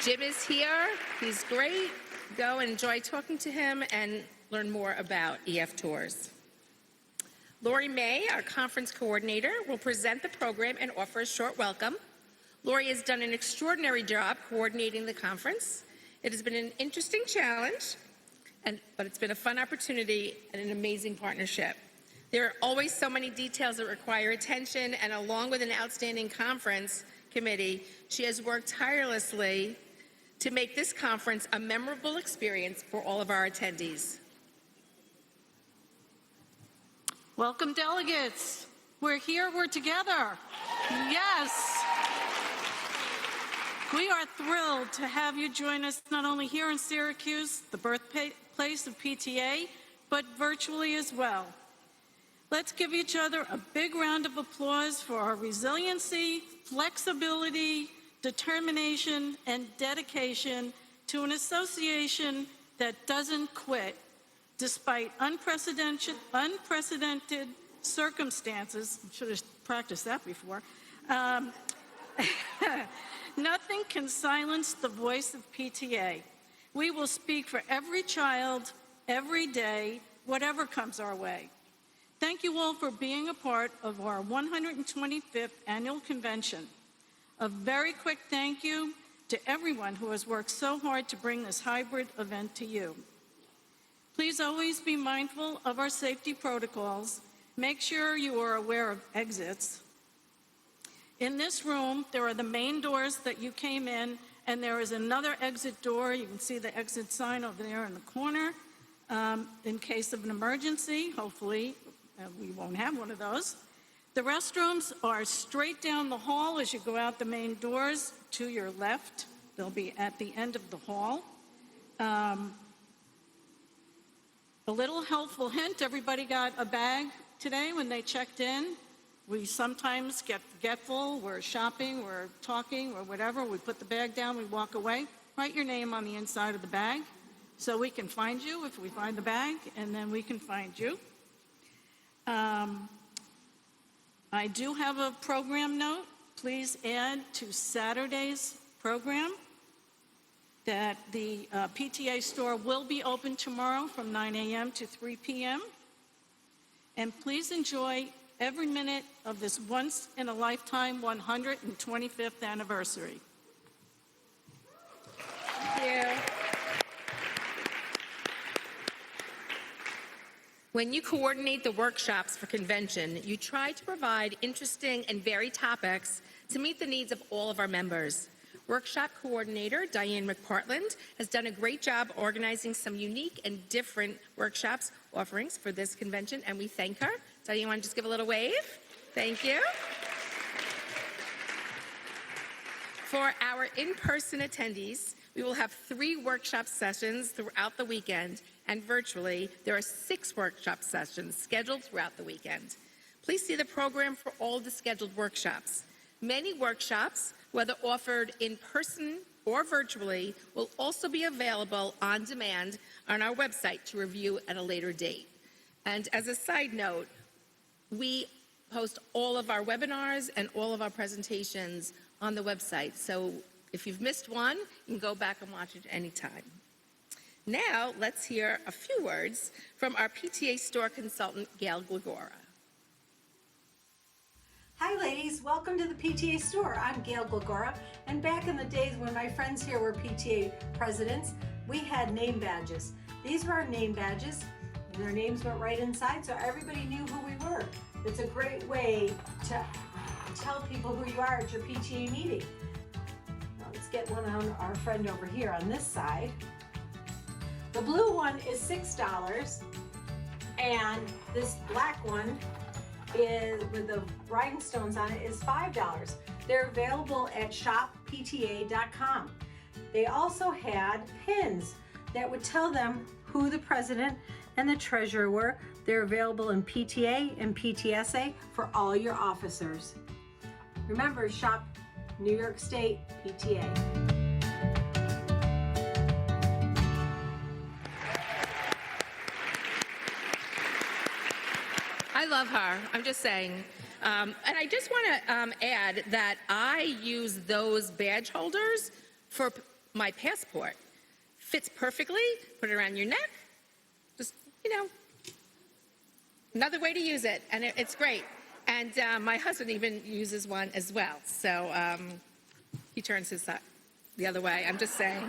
Jim is here. He's great. Go and enjoy talking to him and learn more about EF Tours. Lori May, our conference coordinator, will present the program and offer a short welcome. Lori has done an extraordinary job coordinating the conference. It has been an interesting challenge, but it's been a fun opportunity and an amazing partnership. There are always so many details that require attention, and along with an outstanding conference committee, she has worked tirelessly to make this conference a memorable experience for all of our attendees.
Welcome, delegates. We're here, we're together. Yes. We are thrilled to have you join us not only here in Syracuse, the birthplace of PTA, but virtually as well. Let's give each other a big round of applause for our resiliency, flexibility, determination, and dedication to an association that doesn't quit despite unprecedented circumstances. I should have practiced that before. Nothing can silence the voice of PTA. We will speak for every child, every day, whatever comes our way. Thank you all for being a part of our 125th annual convention. A very quick thank you to everyone who has worked so hard to bring this hybrid event to you. Please always be mindful of our safety protocols. Make sure you are aware of exits. In this room, there are the main doors that you came in, and there is another exit door. You can see the exit sign over there in the corner. In case of an emergency, hopefully we won't have one of those. The restrooms are straight down the hall as you go out the main doors to your left. They'll be at the end of the hall. A little helpful hint, everybody got a bag today when they checked in. We sometimes get forgetful, we're shopping, we're talking, or whatever. We put the bag down, we walk away. Write your name on the inside of the bag so we can find you if we find the bag, and then we can find you. I do have a program note. Please add to Saturday's program that the PTA store will be open tomorrow from 9 a.m. to 3 p.m. And please enjoy every minute of this once-in-a-lifetime 125th anniversary.
Thank you. When you coordinate the workshops for convention, you try to provide interesting and varied topics to meet the needs of all of our members. Workshop coordinator Diane McPartland has done a great job organizing some unique and different workshops offerings for this convention, and we thank her. Diane, you want to just give a little wave? Thank you. For our in-person attendees, we will have 3 workshop sessions throughout the weekend, and virtually, there are 6 workshop sessions scheduled throughout the weekend. Please see the program for all the scheduled workshops. Many workshops, whether offered in person or virtually, will also be available on demand on our website to review at a later date. And as a side note, we post all of our webinars and all of our presentations on the website. So if you've missed one, you can go back and watch it anytime. Now, let's hear a few words from our PTA store consultant, Gail Glagora.
Hi ladies, welcome to the PTA store. I'm Gail Glagora, and back in the days when my friends here were PTA presidents, we had name badges. These were our name badges, and their names went right inside so everybody knew who we were. It's a great way to tell people who you are at your PTA meeting. Now let's get one on our friend over here on this side. The blue one is $6, and this black one is with the rhinestones on it is $5. They're available at shoppta.com. They also had pins that would tell them who the president and the treasurer were. They're available in PTA and PTSA for all your officers. Remember, shop New York State PTA.
I love her. I'm just saying. And I just want to add that I use those badge holders for my passport. Fits perfectly. Put it around your neck. Just, you know, another way to use it. And it's great. And my husband even uses one as well. So he turns his side the other way. I'm just saying.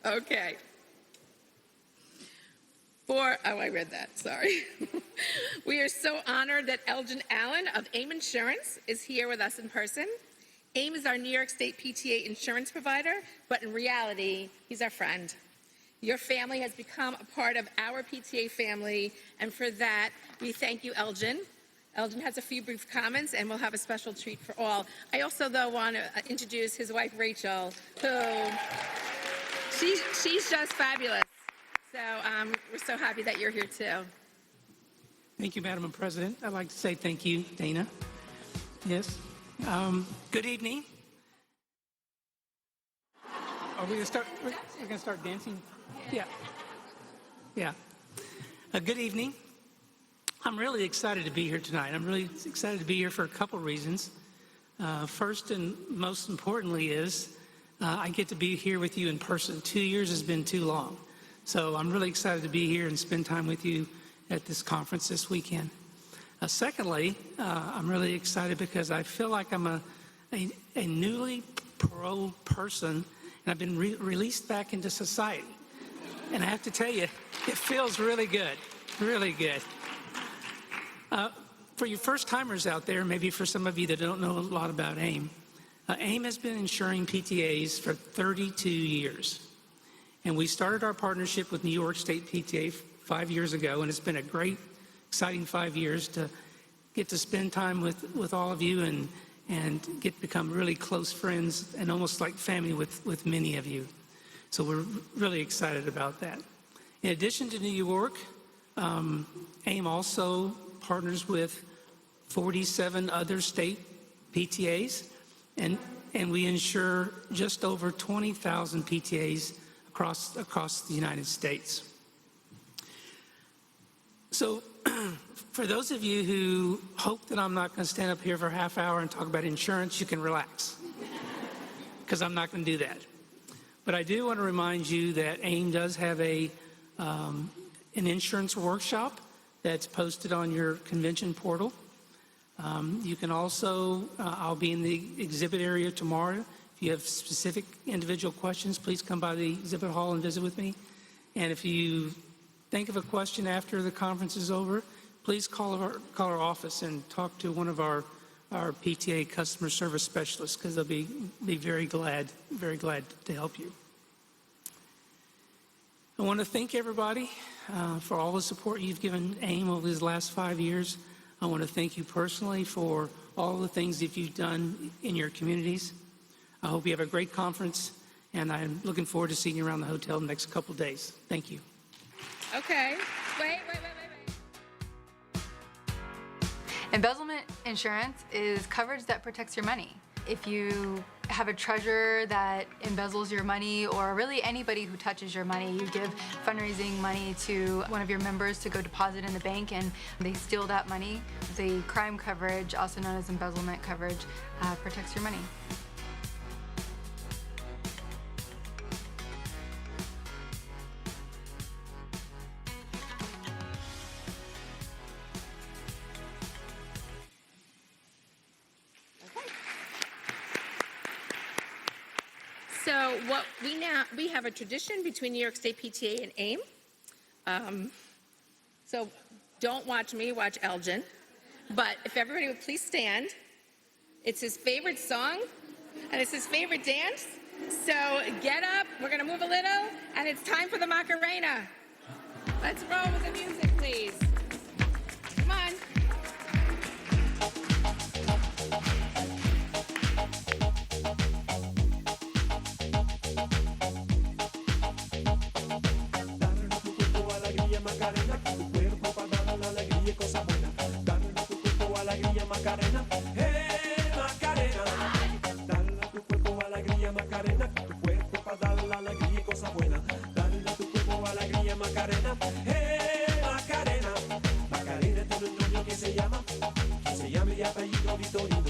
Okay. I read that, sorry. We are so honored that Elgin Allen of AIM Insurance is here with us in person. AIM is our New York State PTA insurance provider, but in reality, he's our friend. Your family has become a part of our PTA family, and for that, we thank you, Elgin. Elgin has a few brief comments, and we'll have a special treat for all. I also, though, want to introduce his wife, Rachel, who, she's just fabulous. So we're so happy that you're here, too.
Thank you, Madam President. I'd like to say thank you, Dana. Yes. Good evening. Are we going to start? We're going to start dancing? Yeah. Yeah. Good evening. I'm really excited to be here tonight. I'm really excited to be here for a couple reasons. First and most importantly is I get to be here with you in person. 2 years has been too long. So I'm really excited to be here and spend time with you at this conference this weekend. Secondly, I'm really excited because I feel like I'm a newly paroled person, and I've been released back into society. And I have to tell you, it feels really good, really good. For you first-timers out there, maybe for some of you that don't know a lot about AIM, AIM has been insuring PTAs for 32 years. And we started our partnership with New York State PTA 5 years ago, and it's been a great, exciting 5 years to get to spend time with all of you and get to become really close friends and almost like family with many of you. So we're really excited about that. In addition to New York, AIM also partners with 47 other state PTAs, and we insure just over 20,000 PTAs across the United States. So for those of you who hope that I'm not going to stand up here for a half hour and talk about insurance, you can relax, because I'm not going to do that. But I do want to remind you that AIM does have an insurance workshop that's posted on your convention portal. You can also, I'll be in the exhibit area tomorrow. If you have specific individual questions, please come by the exhibit hall and visit with me. And if you think of a question after the conference is over, please call our office and talk to one of our PTA customer service specialists, because they'll be very glad to help you. I want to thank everybody for all the support you've given AIM over these last 5 years. I want to thank you personally for all the things that you've done in your communities. I hope you have a great conference, and I'm looking forward to seeing you around the hotel the next couple days. Thank you.
Okay. Wait. Embezzlement insurance is coverage that protects your money. If you have a treasurer that embezzles your money, or really anybody who touches your money, you give fundraising money to one of your members to go deposit in the bank and they steal that money, the crime coverage, also known as embezzlement coverage, protects your money.
So we have a tradition between New York State PTA and AIM. So don't watch me, watch Elgin. But if everybody would please stand. It's his favorite song, and it's his favorite dance. So get up, we're gonna move a little, and it's time for the Macarena. Let's roll with the music, please. Come on.
Macarena, tu cuerpo para dar la alegría y cosas buenas. Dale a tu cuerpo alegría, Macarena. Macarena. Dale a tu cuerpo alegría, Macarena. Tu cuerpo para dar la alegría y cosas buenas. Dale a tu cuerpo alegría, Macarena. Macarena. Macarena tiene un novio que se llama y apellido Vitorino.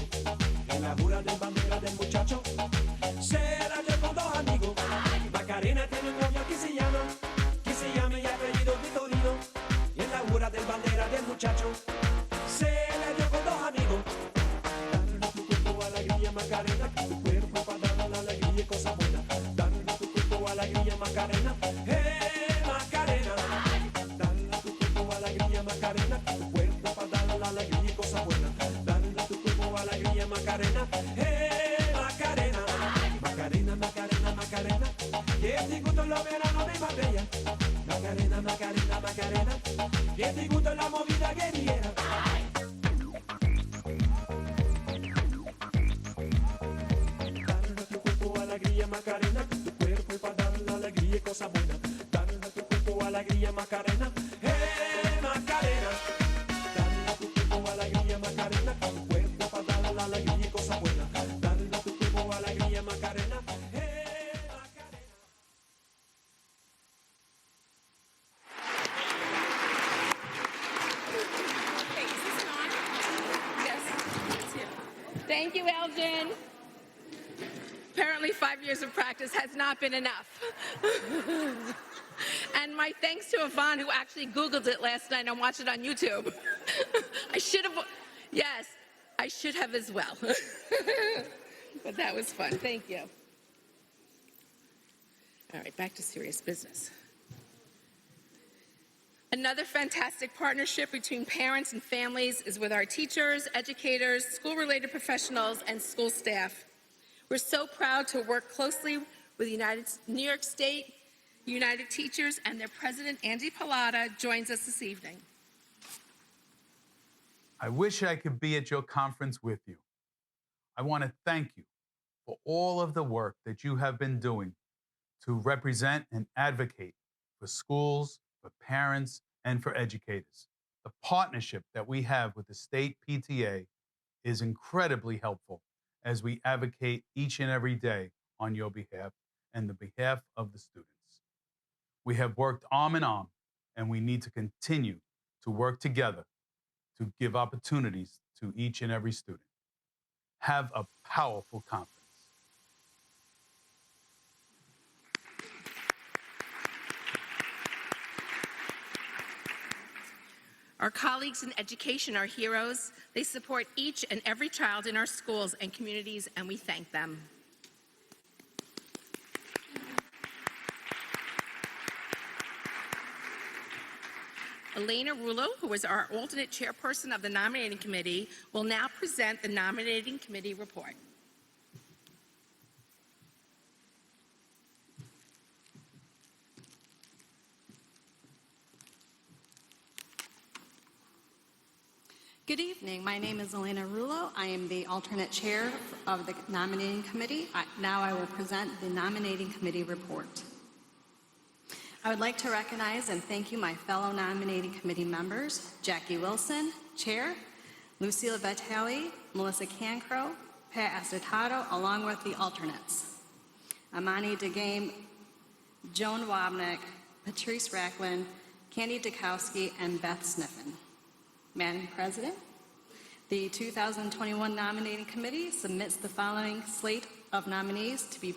En la jura de bandera del muchacho se la dio con dos amigos. Macarena tiene un novio que se llama y apellido Vitorino, y en la jura del bandera del muchacho se le dio con dos amigos. Dale a tu cuerpo alegría, Macarena, tu cuerpo para dar la alegría y cosas buenas. Dale a tu cuerpo alegría, Macarena, Macarena. Dale a tu cuerpo alegría, Macarena, tu cuerpo para dar la alegría y cosas buenas. Dale a tu cuerpo alegría, Macarena, Macarena. Macarena, Macarena, Macarena, que te gustan los veranos de Marbella. Macarena, Macarena, Macarena, que te gusta la movida guerrillera. Dale a tu cuerpo alegría, Macarena, tu cuerpo para dar la alegría y cosas buenas. Dale a tu cuerpo alegría, Macarena, Macarena. Dale a tu cuerpo alegría, Macarena, tu cuerpo para dar la alegría y cosas buenas. Dale a tu cuerpo alegría, Macarena.
Thank you, Elgin. Apparently 5 years of practice has not been enough. And my thanks to Yvonne, who actually Googled it last night and watched it on YouTube. I should have as well. But that was fun. Thank you. All right, back to serious business. Another fantastic partnership between parents and families is with our teachers, educators, school-related professionals, and school staff. We're so proud to work closely with New York State United Teachers, and their president, Andy Pallotta, joins us this evening.
I wish I could be at your conference with you. I want to thank you for all of the work that you have been doing to represent and advocate for schools, for parents, and for educators. The partnership that we have with the state PTA is incredibly helpful as we advocate each and every day on your behalf and the behalf of the students. We have worked arm in arm, and we need to continue to work together to give opportunities to each and every student. Have a powerful conference.
Our colleagues in education are heroes. They support each and every child in our schools and communities, and we thank them. Elena Rulo, who is our alternate chairperson of the nominating committee, will now present the nominating committee report.
Good evening. My name is Elena Rulo. I am the alternate chair of the nominating committee. Now I will present the nominating committee report. I would like to recognize and thank you my fellow nominating committee members, Jackie Wilson, Chair, Lucille Vitale, Melissa Cancro, Pat Astatato, along with the alternates, Amani DeGame, Joan Wobnick, Patrice Racklin, Candy Dukowski, and Beth Sniffen. Madam President, the 2021 Nominating Committee submits the following slate of nominees to be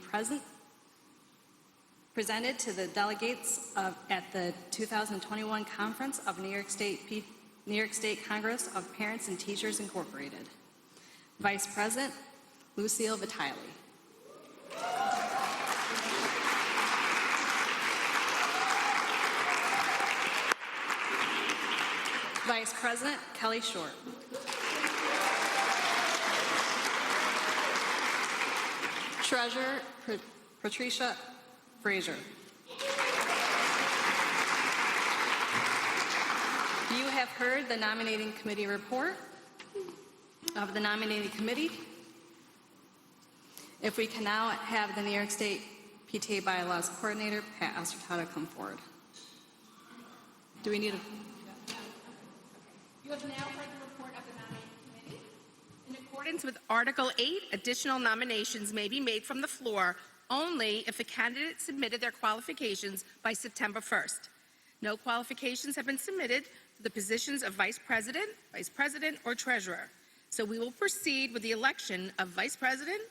presented to the delegates at the 2021 Conference of New York State Congress of Parents and Teachers Incorporated. Vice President, Lucille Vitale. Vice President, Kelly Short. Treasurer, Patricia Frazier. You have heard the nominating committee report of the nominating committee. If we can now have the New York State PTA Bylaws Coordinator, Pat Astatato, come forward. Do we need a...
You have now heard the report of the nominating committee. In accordance with Article 8, additional nominations may be made from the floor only if a candidate submitted their qualifications by September 1st. No qualifications have been submitted for the positions of Vice President, or Treasurer. So we will proceed with the election of Vice President,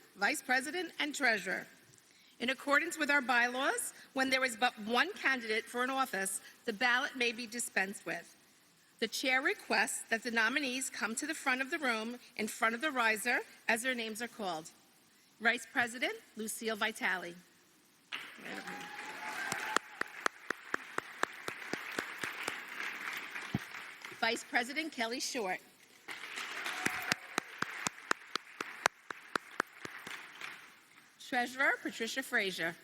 and Treasurer. In accordance with our bylaws, when there is but one candidate for an office, the ballot may be dispensed with. The chair requests that the nominees come to the front of the room in front of the riser as their names are called. Vice President, Lucille Vitale. Vice President, Kelly Short. Treasurer, Patricia Frazier.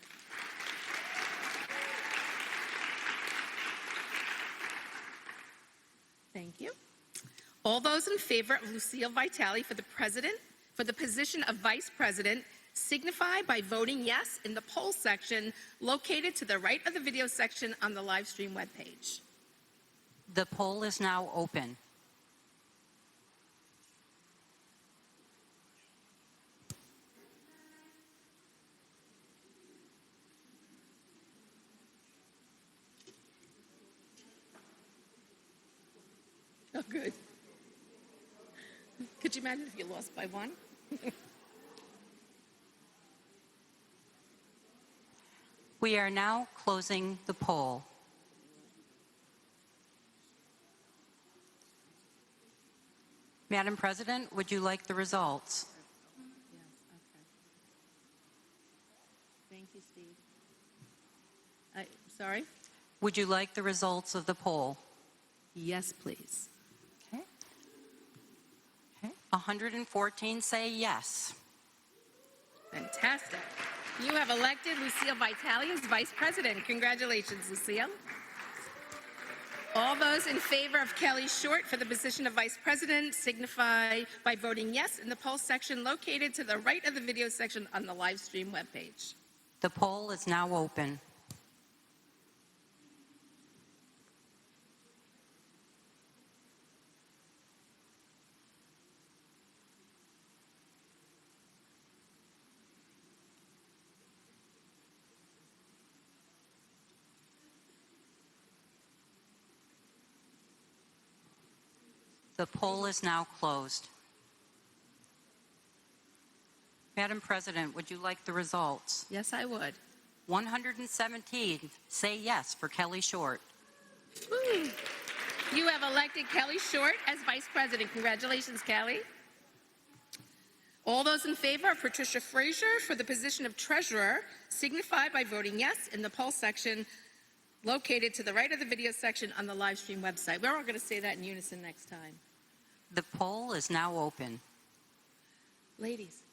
Thank you. All those in favor of Lucille Vitale for the position of Vice President signify by voting yes in the poll section located to the right of the video section on the live stream webpage.
The poll is now open.
Oh, good. Could you imagine if you lost by one?
We are now closing the poll. Madam President, would you like the results?
Yes, okay. Thank you, Steve. Sorry?
Would you like the results of the poll?
Yes, please.
Okay. 114 say yes.
Fantastic. You have elected Lucille Vitale as Vice President. Congratulations, Lucille. All those in favor of Kelly Short for the position of Vice President signify by voting yes in the poll section located to the right of the video section on the live stream webpage.
The poll is now open. The poll is now closed. Madam President, would you like the results?
Yes, I would.
117 say yes for Kelly Short.
Woo. You have elected Kelly Short as Vice President. Congratulations, Kelly. All those in favor of Patricia Frazier for the position of Treasurer signify by voting yes in the poll section located to the right of the video section on the live stream website. We're all going to say that in unison next time.
The poll is now open.
Ladies,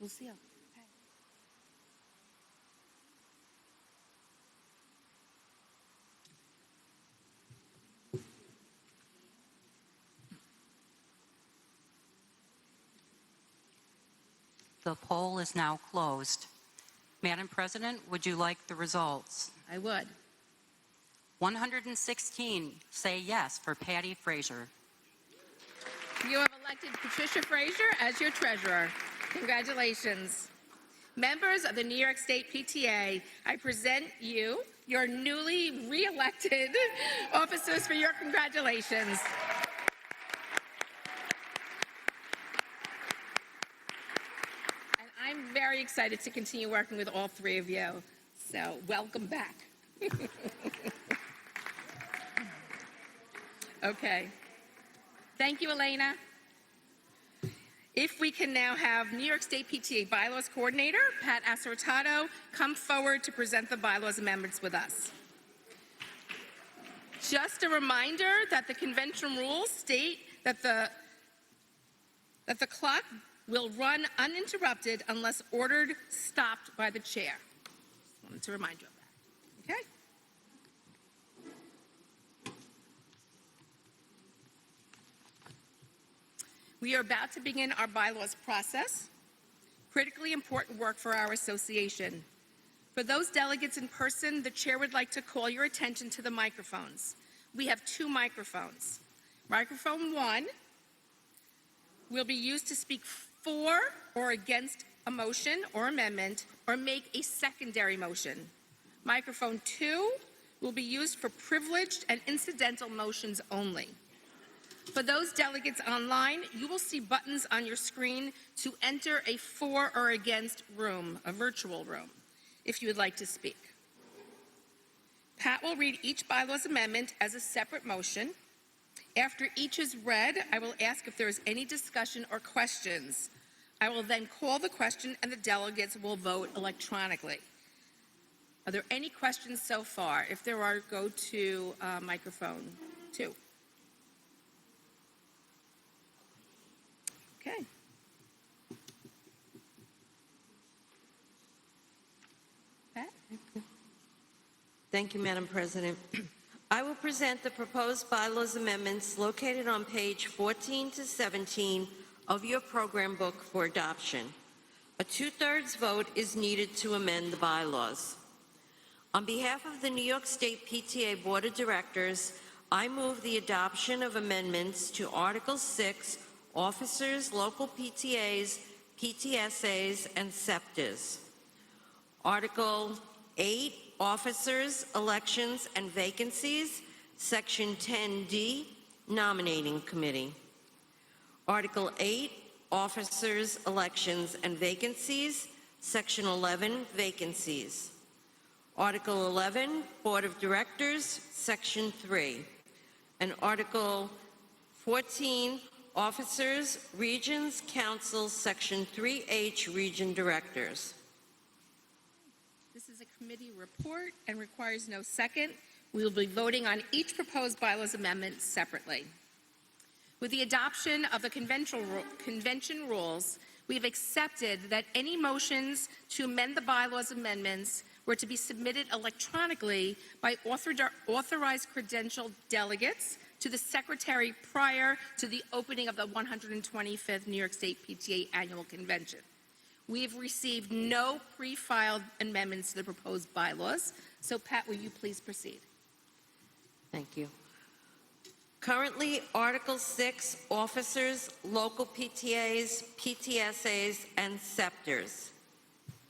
Lucille.
The poll is now closed. Madam President, would you like the results?
I would.
116 say yes for Patty Frazier.
You have elected Patricia Frazier as your treasurer. Congratulations. Members of the New York State PTA, I present you your newly re-elected officers for your congratulations. And I'm very excited to continue working with all three of you. So welcome back. Okay. Thank you, Elena. If we can now have New York State PTA Bylaws Coordinator, Pat Assortato, come forward to present the bylaws amendments with us. Just a reminder that the convention rules state that the clock will run uninterrupted unless ordered stopped by the chair. Just wanted to remind you of that. Okay? We are about to begin our bylaws process, critically important work for our association. For those delegates in person, the chair would like to call your attention to the microphones. We have 2 microphones. Microphone 1 will be used to speak for or against a motion or amendment or make a secondary motion. Microphone 2 will be used for privileged and incidental motions only. For those delegates online, you will see buttons on your screen to enter a for or against room, a virtual room, if you would like to speak. Pat will read each bylaws amendment as a separate motion. After each is read, I will ask if there is any discussion or questions. I will then call the question and the delegates will vote electronically. Are there any questions so far? If there are, go to microphone 2. Okay. Pat?
Thank you, Madam President. I will present the proposed bylaws amendments located on page 14 to 17 of your program book for adoption. A 2/3 vote is needed to amend the bylaws. On behalf of the New York State PTA Board of Directors, I move the adoption of amendments to Article 6, Officers, Local PTAs, PTSAs, and SEPTAs. Article 8, Officers, Elections, and Vacancies, Section 10D, Nominating Committee. Article 8, Officers, Elections, and Vacancies, Section 11, Vacancies. Article 11, Board of Directors, Section 3. And Article 14, Officers, Regions, Councils, Section 3H, Region Directors.
This is a committee report and requires no second. We will be voting on each proposed bylaws amendment separately. With the adoption of the convention rules, we have accepted that any motions to amend the bylaws amendments were to be submitted electronically by authorized credentialed delegates to the Secretary prior to the opening of the 125th New York State PTA Annual Convention. We have received no pre-filed amendments to the proposed bylaws. So, Pat, will you please proceed?
Thank you. Currently, Article 6, officers, local PTAs, PTSAs, and SEPTers.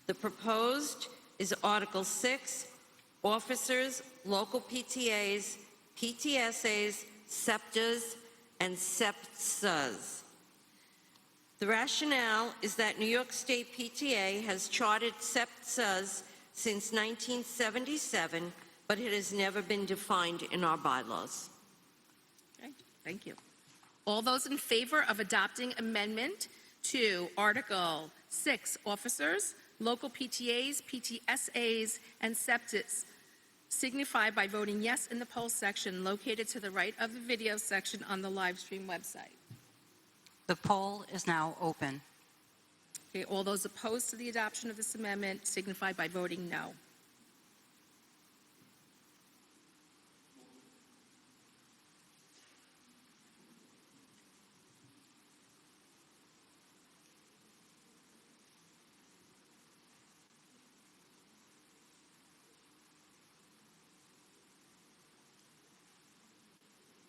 The proposed is Article 6, officers, local PTAs, PTSAs, SEPTers, and SEPTSAs. The rationale is that New York State PTA has chartered SEPTSAs since 1977, but it has never been defined in our bylaws.
Okay, thank you. All those in favor of adopting amendment to Article 6, officers, local PTAs, PTSAs, and SEPTs, signify by voting yes in the poll section located to the right of the video section on the live stream website.
The poll is now open.
Okay, all those opposed to the adoption of this amendment signify by voting no.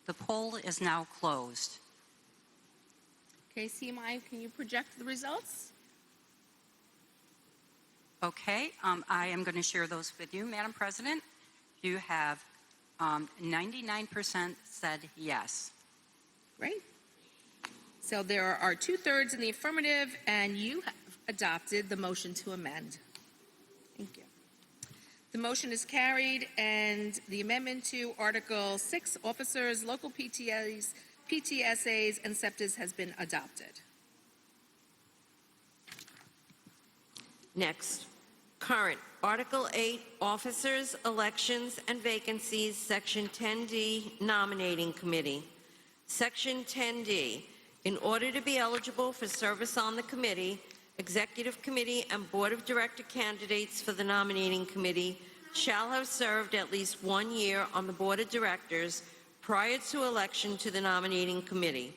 The poll is now closed.
Okay, CMI, can you project the results?
Okay, I am going to share those with you, Madam President. You have 99% said yes.
Great. So there are 2/3 in the affirmative, and you have adopted the motion to amend. Thank you. The motion is carried, and the amendment to Article 6, officers, local PTAs, PTSAs, and SEPTs has been adopted.
Next, current Article 8, officers, elections, and vacancies, Section 10D, nominating committee. Section 10D, in order to be eligible for service on the committee, executive committee and board of director candidates for the nominating committee shall have served at least 1 year on the board of directors prior to election to the nominating committee.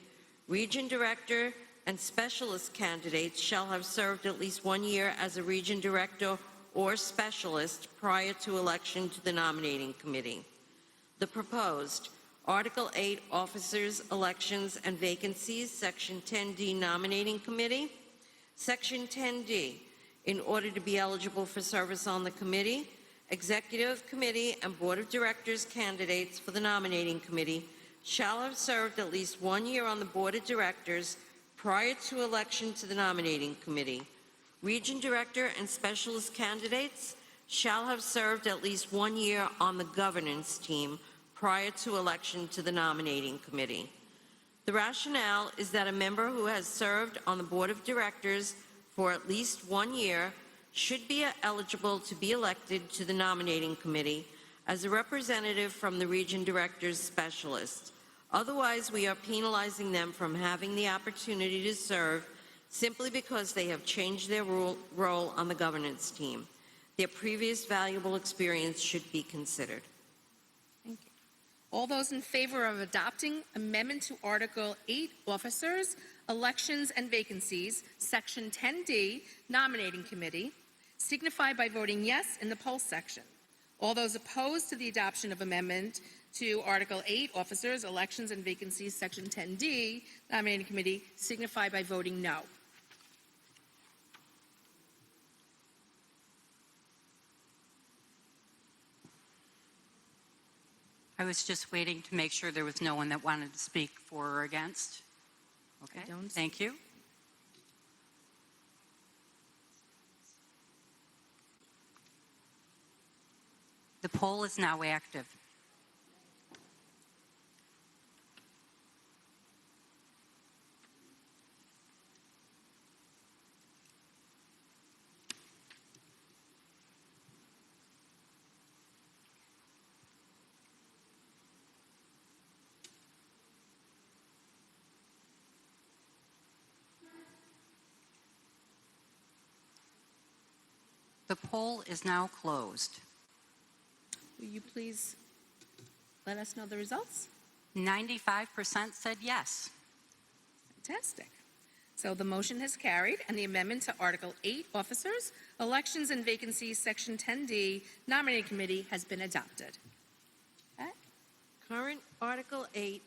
Region director and specialist candidates shall have served at least 1 year as a region director or specialist prior to election to the nominating committee. The proposed Article 8, officers, elections, and vacancies, Section 10D, nominating committee. Section 10D, in order to be eligible for service on the committee, executive committee and board of directors candidates for the nominating committee shall have served at least 1 year on the board of directors prior to election to the nominating committee. Region director and specialist candidates shall have served at least 1 year on the governance team prior to election to the nominating committee. The rationale is that a member who has served on the board of directors for at least 1 year should be eligible to be elected to the nominating committee as a representative from the region director's specialist. Otherwise, we are penalizing them from having the opportunity to serve simply because they have changed their role on the governance team. Their previous valuable experience should be considered.
Thank you. All those in favor of adopting amendment to Article 8, officers, elections, and vacancies, Section 10D, nominating committee, signify by voting yes in the poll section. All those opposed to the adoption of amendment to Article 8, officers, elections, and vacancies, Section 10D, nominating committee, signify by voting no.
I was just waiting to make sure there was no one that wanted to speak for or against. Okay, thank you. The poll is now active. The poll is now closed.
Will you please let us know the results?
95% said yes.
Fantastic. So the motion has carried, and the amendment to Article 8, Officers, Elections and Vacancies, Section 10D, Nominating Committee has been adopted. Okay.
Current Article 8,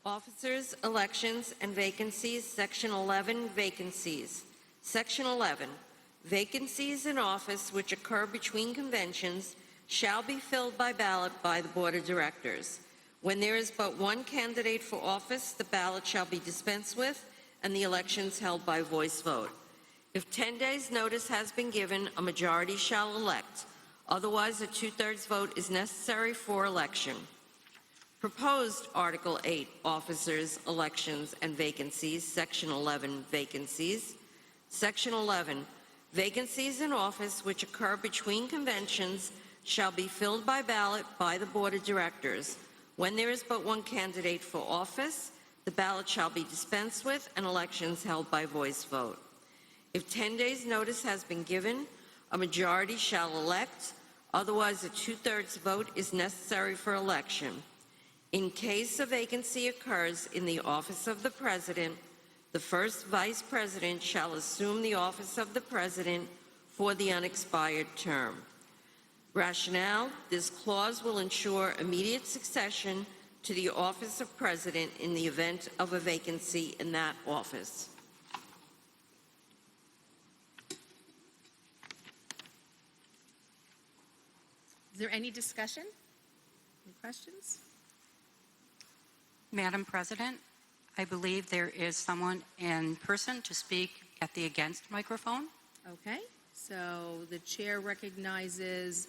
Officers, Elections, and Vacancies, Section 11, Vacancies. Section 11, vacancies in office which occur between conventions shall be filled by ballot by the Board of Directors. When there is but one candidate for office, the ballot shall be dispensed with and the elections held by voice vote. If 10 days' notice has been given, a majority shall elect. Otherwise, a 2/3 vote is necessary for election. Proposed Article 8, Officers, Elections, and Vacancies, Section 11, Vacancies. Section 11, vacancies in office which occur between conventions shall be filled by ballot by the Board of Directors. When there is but one candidate for office, the ballot shall be dispensed with and elections held by voice vote. If 10 days' notice has been given, a majority shall elect. Otherwise, a 2/3 vote is necessary for election. In case a vacancy occurs in the office of the President, the first Vice President shall assume the office of the President for the unexpired term. Rationale: this clause will ensure immediate succession to the office of President in the event of a vacancy in that office.
Is there any discussion? Any questions?
Madam President, I believe there is someone in person to speak at the against microphone.
Okay, so the chair recognizes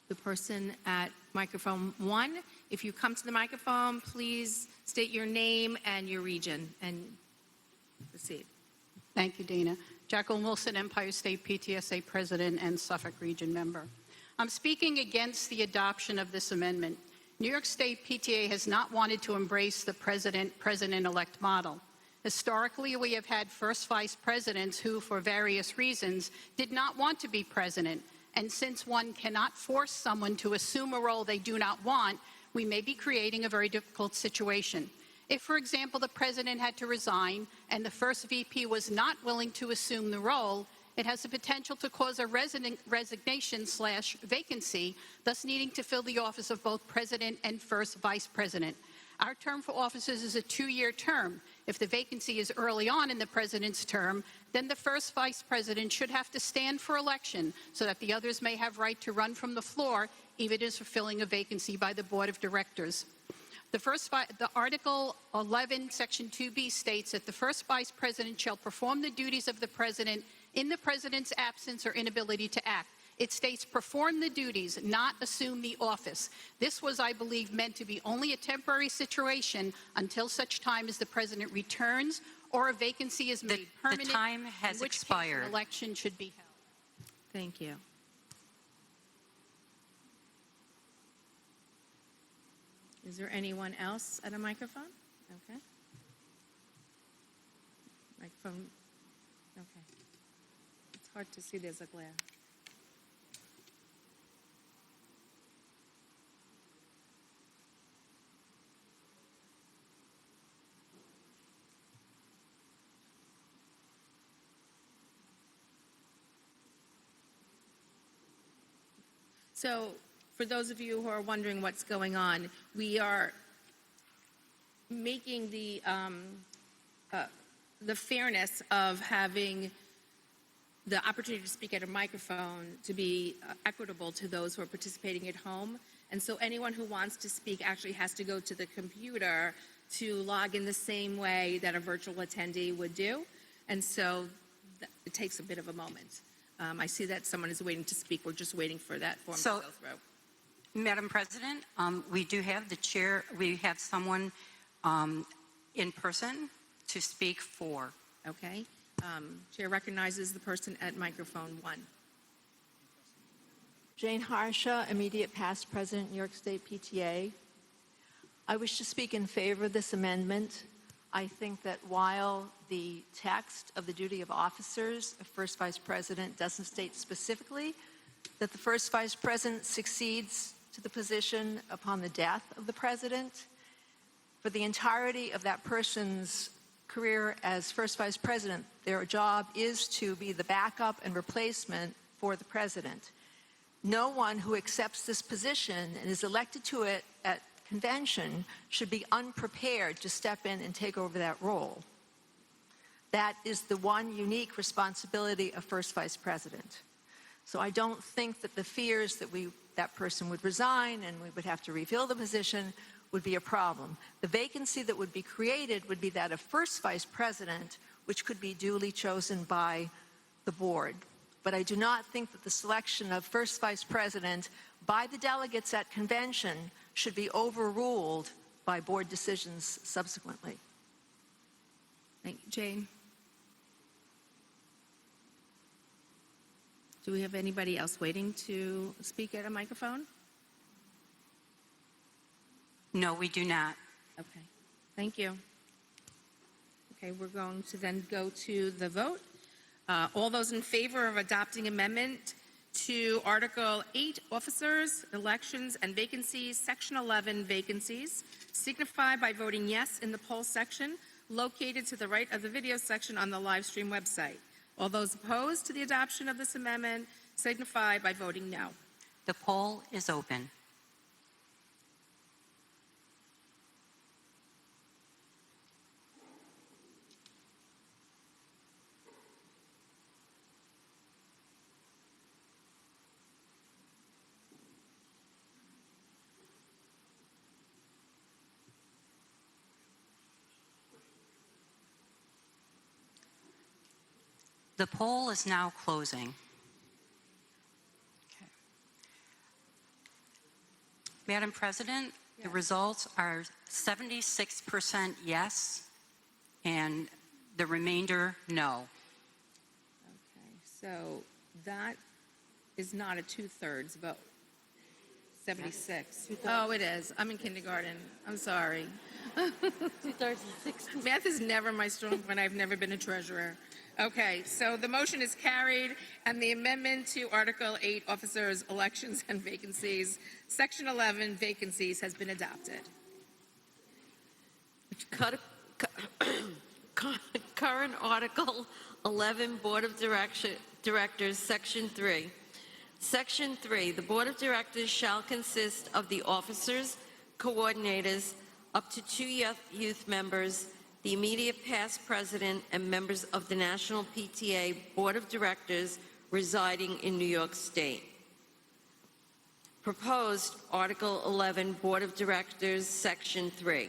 the person at microphone 1. If you come to the microphone, please state your name and your region and proceed.
Thank you, Dana. Jacqueline Wilson, Empire State PTSA President and Suffolk Region member. I'm speaking against the adoption of this amendment. New York State PTA has not wanted to embrace the president-elect model. Historically, we have had first vice presidents who, for various reasons, did not want to be president. And since one cannot force someone to assume a role they do not want, we may be creating a very difficult situation. If, for example, the president had to resign and the first VP was not willing to assume the role, it has the potential to cause a resignation/vacancy, thus needing to fill the office of both president and first vice president. Our term for officers is a 2-year term. If the vacancy is early on in the president's term, then the first vice president should have to stand for election so that the others may have right to run from the floor, even as fulfilling a vacancy by the Board of Directors. The Article 11, Section 2B states that the first vice president shall perform the duties of the president in the president's absence or inability to act. It states perform the duties, not assume the office. This was, I believe, meant to be only a temporary situation until such time as the president returns or a vacancy is made permanent.
The time has
in which
expired.
case an election should be held.
Thank you. Is there anyone else at a microphone? Okay. Microphone. Okay. It's hard to see. There's a glare. So, for those of you who are wondering what's going on, we are making the fairness of having the opportunity to speak at a microphone to be equitable to those who are participating at home. And so anyone who wants to speak actually has to go to the computer to log in the same way that a virtual attendee would do. And so it takes a bit of a moment. I see that someone is waiting to speak. We're just waiting for that form to go through.
Madam President, we do have the chair, we have someone in person to speak for.
Okay. Chair recognizes the person at microphone 1.
Jane Harsha, immediate past president, New York State PTA. I wish to speak in favor of this amendment.
I think that while the text of the duty of officers of first vice president doesn't state specifically that the first vice president succeeds to the position upon the death of the president, for the entirety of that person's career as first vice president, their job is to be the backup and replacement for the president. No one who accepts this position and is elected to it at convention should be unprepared to step in and take over that role. That is the one unique responsibility of first vice president. So I don't think that the fears that that person would resign and we would have to refill the position would be a problem. The vacancy that would be created would be that of first vice president, which could be duly chosen by the board. But I do not think that the selection of first vice president by the delegates at convention should be overruled by board decisions subsequently.
Thank you, Jane. Do we have anybody else waiting to speak at a microphone?
No, we do not.
Okay, thank you. Okay, we're going to then go to the vote. All those in favor of adopting amendment to Article 8, Officers, Elections, and Vacancies, Section 11, Vacancies, signify by voting yes in the poll section located to the right of the video section on the live stream website. All those opposed to the adoption of this amendment signify by voting no.
The poll is open. The poll is now closing. Okay. Madam President, the results are 76% yes, and the remainder no.
Okay, so that is not a two-thirds vote. 76. Oh, it is. I'm in kindergarten. I'm sorry.
2,060.
Math is never my strong point. I've never been a treasurer. Okay, so the motion is carried, and the amendment to Article 8, Officers, Elections, and Vacancies, Section 11, Vacancies, has been adopted.
Current Article 11, Board of Directors, Section 3. Section 3, the Board of Directors shall consist of the officers, coordinators, up to 2 youth members, the immediate past president, and members of the National PTA Board of Directors residing in New York State. Proposed Article 11, Board of Directors, Section 3.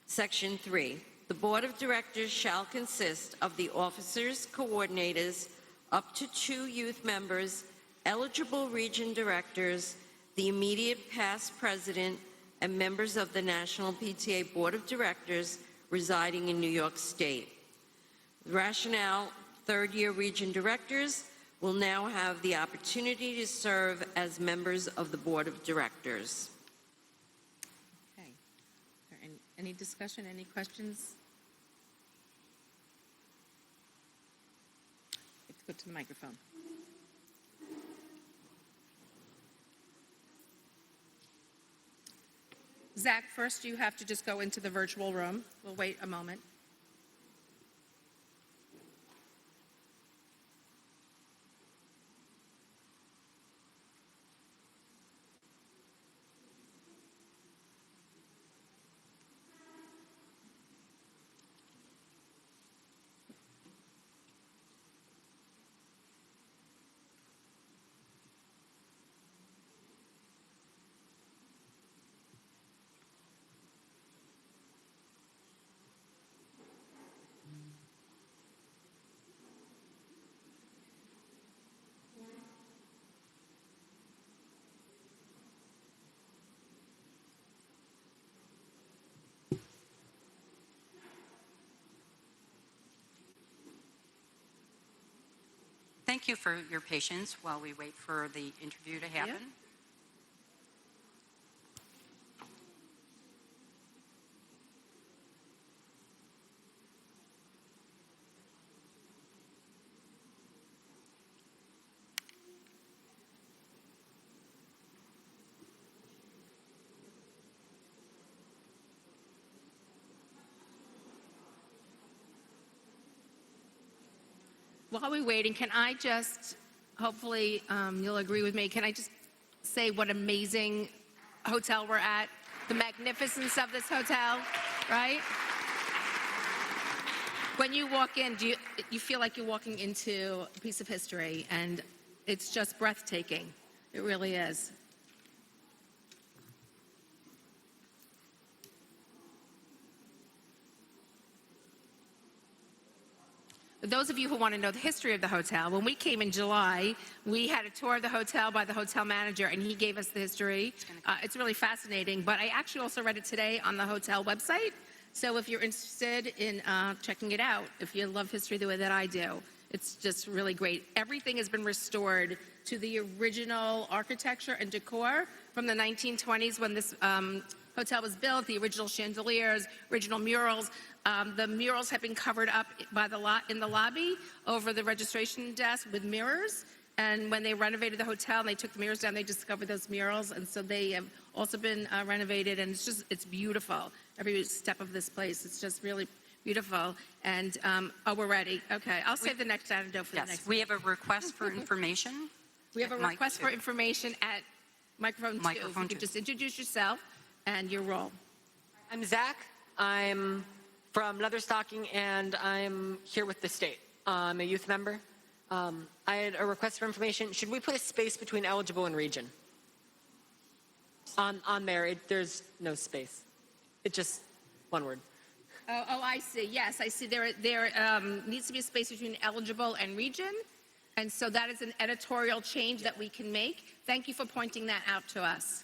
Section 3, the Board of Directors shall consist of the officers, coordinators, up to 2 youth members, eligible region directors, the immediate past president, and members of the National PTA Board of Directors residing in New York State. Rationale, third-year region directors will now have the opportunity to serve as members of the Board of Directors.
Okay. Is there any discussion, any questions? Let's go to the microphone. Zach, first you have to just go into the virtual room. We'll wait a moment.
Thank you for your patience while we wait for the interview to happen.
Yeah. While we're waiting, can I just, hopefully you'll agree with me, can I just say what amazing hotel we're at? The magnificence of this hotel, right? When you walk in, you feel like you're walking into a piece of history, and it's just breathtaking. It really is. For those of you who want to know the history of the hotel, when we came in July, we had a tour of the hotel by the hotel manager, and he gave us the history. It's really fascinating, but I actually also read it today on the hotel website. So if you're interested in checking it out, if you love history the way that I do, it's just really great. Everything has been restored to the original architecture and decor from the 1920s when this hotel was built, the original chandeliers, original murals. The murals have been covered up by in the lobby over the registration desk with mirrors. And when they renovated the hotel and they took the mirrors down, they discovered those murals. And so they have also been renovated, and it's beautiful. Every step of this place, it's just really beautiful. And, oh, we're ready. Okay, I'll save the next anecdote for the next.
Yes, we have a request for information.
We have a request for information at microphone 2. If you could just introduce yourself and your role.
I'm Zach. I'm from Leatherstocking, and I'm here with the state. I'm a youth member. I had a request for information. Should we put a space between eligible and region? On there, there's no space. It's just one word.
Oh, I see. Yes, I see. There needs to be a space between eligible and region. And so that is an editorial change that we can make. Thank you for pointing that out to us.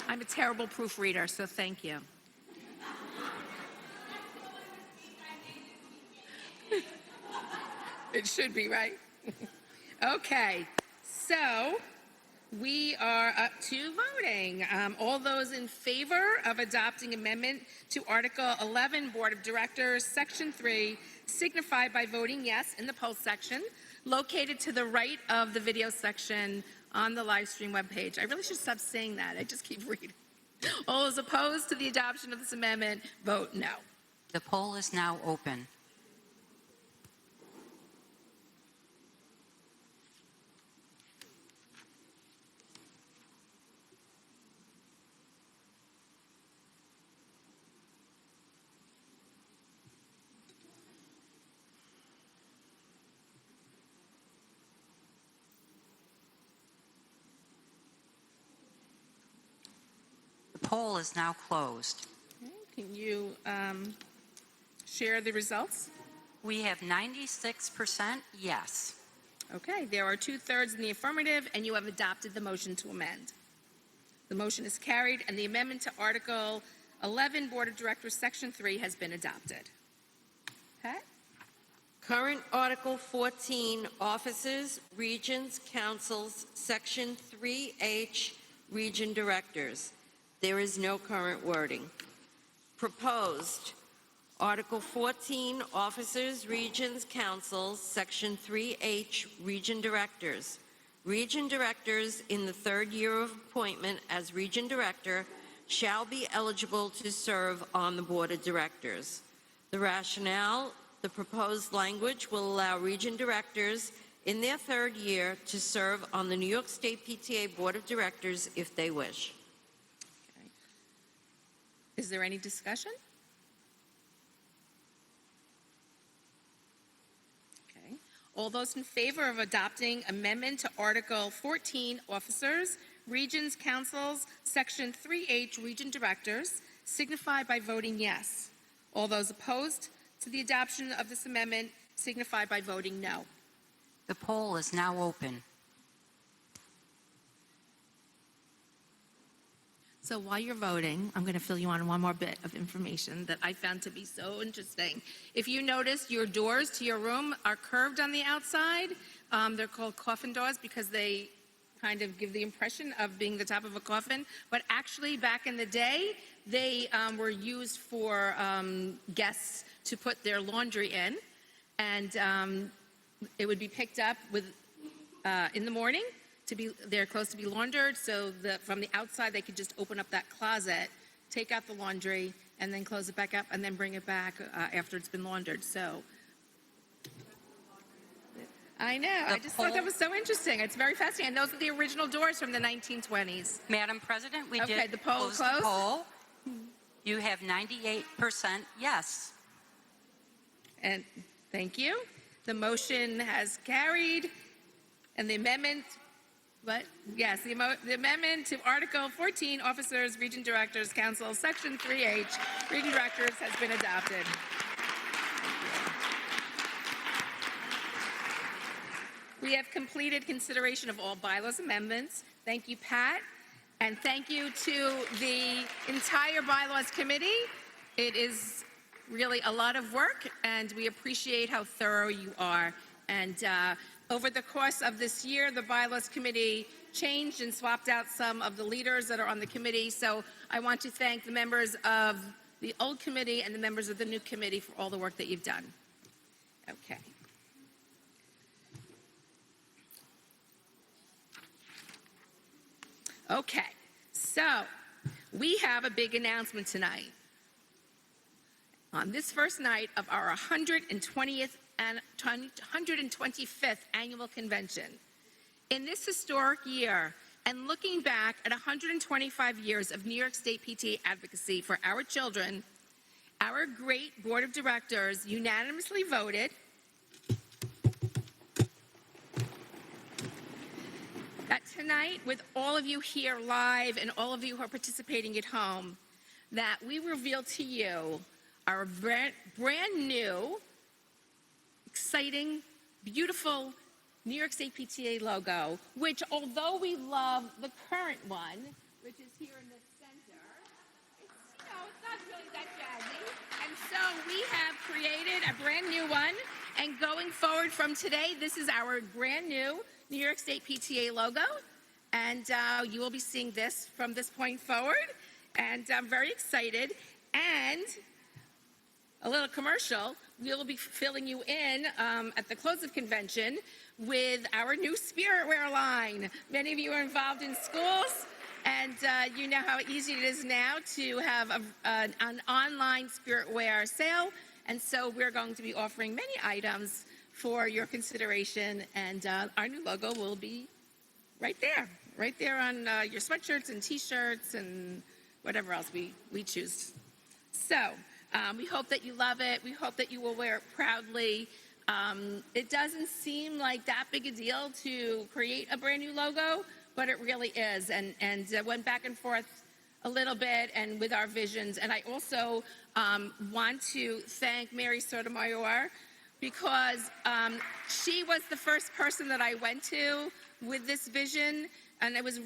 I'm a terrible proofreader, so thank you. It should be, right? Okay, so we are up to voting. All those in favor of adopting amendment to Article 11, Board of Directors, Section 3, signify by voting yes in the poll section, located to the right of the video section on the live stream webpage. I really should stop saying that. I just keep reading. All those opposed to the adoption of this amendment, vote no.
The poll is now open. The poll is now closed.
Okay, can you share the results?
We have 96% yes.
Okay, there are 2/3 in the affirmative, and you have adopted the motion to amend. The motion is carried, and the amendment to Article 11, Board of Directors, Section 3 has been adopted. Okay?
Current Article 14, Offices, Regions, Councils, Section 3H, Region Directors. There is no current wording. Proposed, Article 14, Officers, Regions, Councils, Section 3H, Region Directors. Region Directors in the third year of appointment as Region Director shall be eligible to serve on the Board of Directors. The rationale, the proposed language will allow Region Directors in their third year to serve on the New York State PTA Board of Directors if they wish.
Okay. Is there any discussion? Okay. All those in favor of adopting amendment to Article 14, Officers, Regions, Councils, Section 3H, Region Directors, signify by voting yes. All those opposed to the adoption of this amendment signify by voting no.
The poll is now open.
So while you're voting, I'm going to fill you on one more bit of information that I found to be so interesting. If you notice, your doors to your room are curved on the outside. They're called coffin doors because they kind of give the impression of being the top of a coffin. But actually, back in the day, they were used for guests to put their laundry in. And it would be picked up with in the morning to be their clothes to be laundered, so that from the outside they could just open up that closet, take out the laundry, and then close it back up, and then bring it back after it's been laundered. So I know. I just thought that was so interesting. It's very fascinating. And those are the original doors from the 1920s.
Madam President, we
Okay,
did
the poll
close the
closed?
poll. You have 98% yes.
And thank you. The motion has carried. And the amendment, what? Yes, the amendment to Article 14, Officers, Region Directors, Council, Section 3H, Region Directors, has been adopted. We have completed consideration of all bylaws amendments. Thank you, Pat. And thank you to the entire bylaws committee. It is really a lot of work, and we appreciate how thorough you are. And over the course of this year, the bylaws committee changed and swapped out some of the leaders that are on the committee. So I want to thank the members of the old committee and the members of the new committee for all the work that you've done. Okay. Okay, so we have a big announcement tonight. On this first night of our 120th and 125th annual convention. In this historic year, and looking back at 125 years of New York State PTA advocacy for our children, our great board of directors unanimously voted that tonight, with all of you here live and all of you who are participating at home, that we reveal to you our brand new, exciting, beautiful New York State PTA logo, which, although we love the current one, which is here in the center, it's not really that jazzy. And so we have created a brand new one, and going forward from today, this is our brand new New York State PTA logo, and you will be seeing this from this point forward, and I'm very excited. And a little commercial, we will be filling you in at the close of convention with our new spirit wear line. Many of you are involved in schools, and you know how easy it is now to have an online spirit wear sale, and so we're going to be offering many items for your consideration, and our new logo will be right there on your sweatshirts and t-shirts and whatever else we choose. So we hope that you love it. We hope that you will wear it proudly. It doesn't seem like that big a deal to create a brand new logo, but it really is, and went back and forth a little bit and with our visions. And I also want to thank Mary Sotomayor, because she was the first person that I went to with this vision, and it was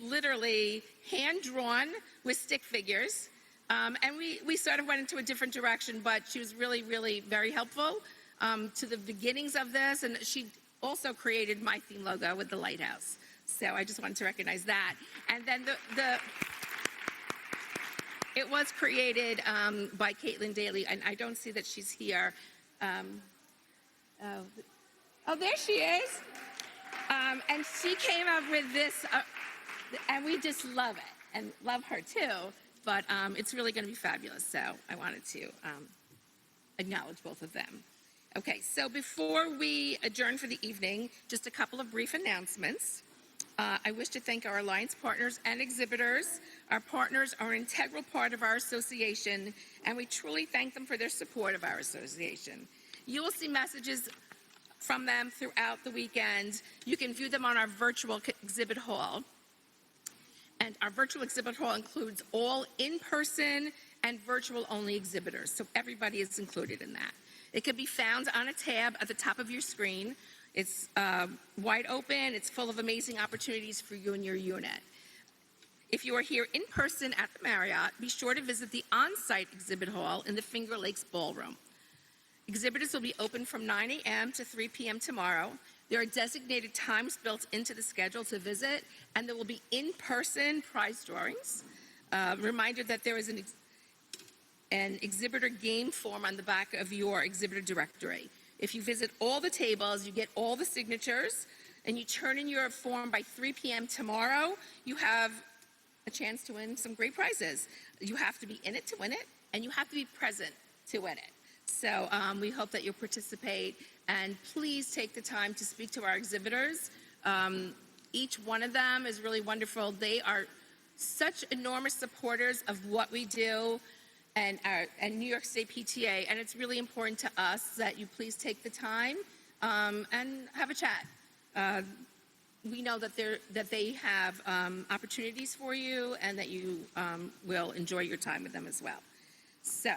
literally hand-drawn with stick figures. And we sort of went into a different direction, but she was really, really very helpful to the beginnings of this, and she also created my theme logo with the lighthouse. So I just wanted to recognize that. And then it was created by Caitlin Daly, and I don't see that she's here. Oh, there she is. And she came up with this, and we just love it, and love her too. But it's really going to be fabulous, so I wanted to acknowledge both of them. Okay, so before we adjourn for the evening, just a couple of brief announcements. I wish to thank our alliance partners and exhibitors. Our partners are an integral part of our association, and we truly thank them for their support of our association. You will see messages from them throughout the weekend. You can view them on our virtual exhibit hall. And our virtual exhibit hall includes all in-person and virtual-only exhibitors, so everybody is included in that. It can be found on a tab at the top of your screen. It's wide open. It's full of amazing opportunities for you and your unit. If you are here in person at the Marriott, be sure to visit the on-site exhibit hall in the Finger Lakes Ballroom. Exhibitors will be open from 9 a.m. to 3 p.m. tomorrow. There are designated times built into the schedule to visit, and there will be in-person prize drawings. Reminder that there is an exhibitor game form on the back of your exhibitor directory. If you visit all the tables, you get all the signatures, and you turn in your form by 3 p.m. tomorrow, you have a chance to win some great prizes. You have to be in it to win it, and you have to be present to win it. So we hope that you'll participate, and please take the time to speak to our exhibitors. Each one of them is really wonderful. They are such enormous supporters of what we do and New York State PTA, and it's really important to us that you please take the time and have a chat. We know that they have opportunities for you, and that you will enjoy your time with them as well. So,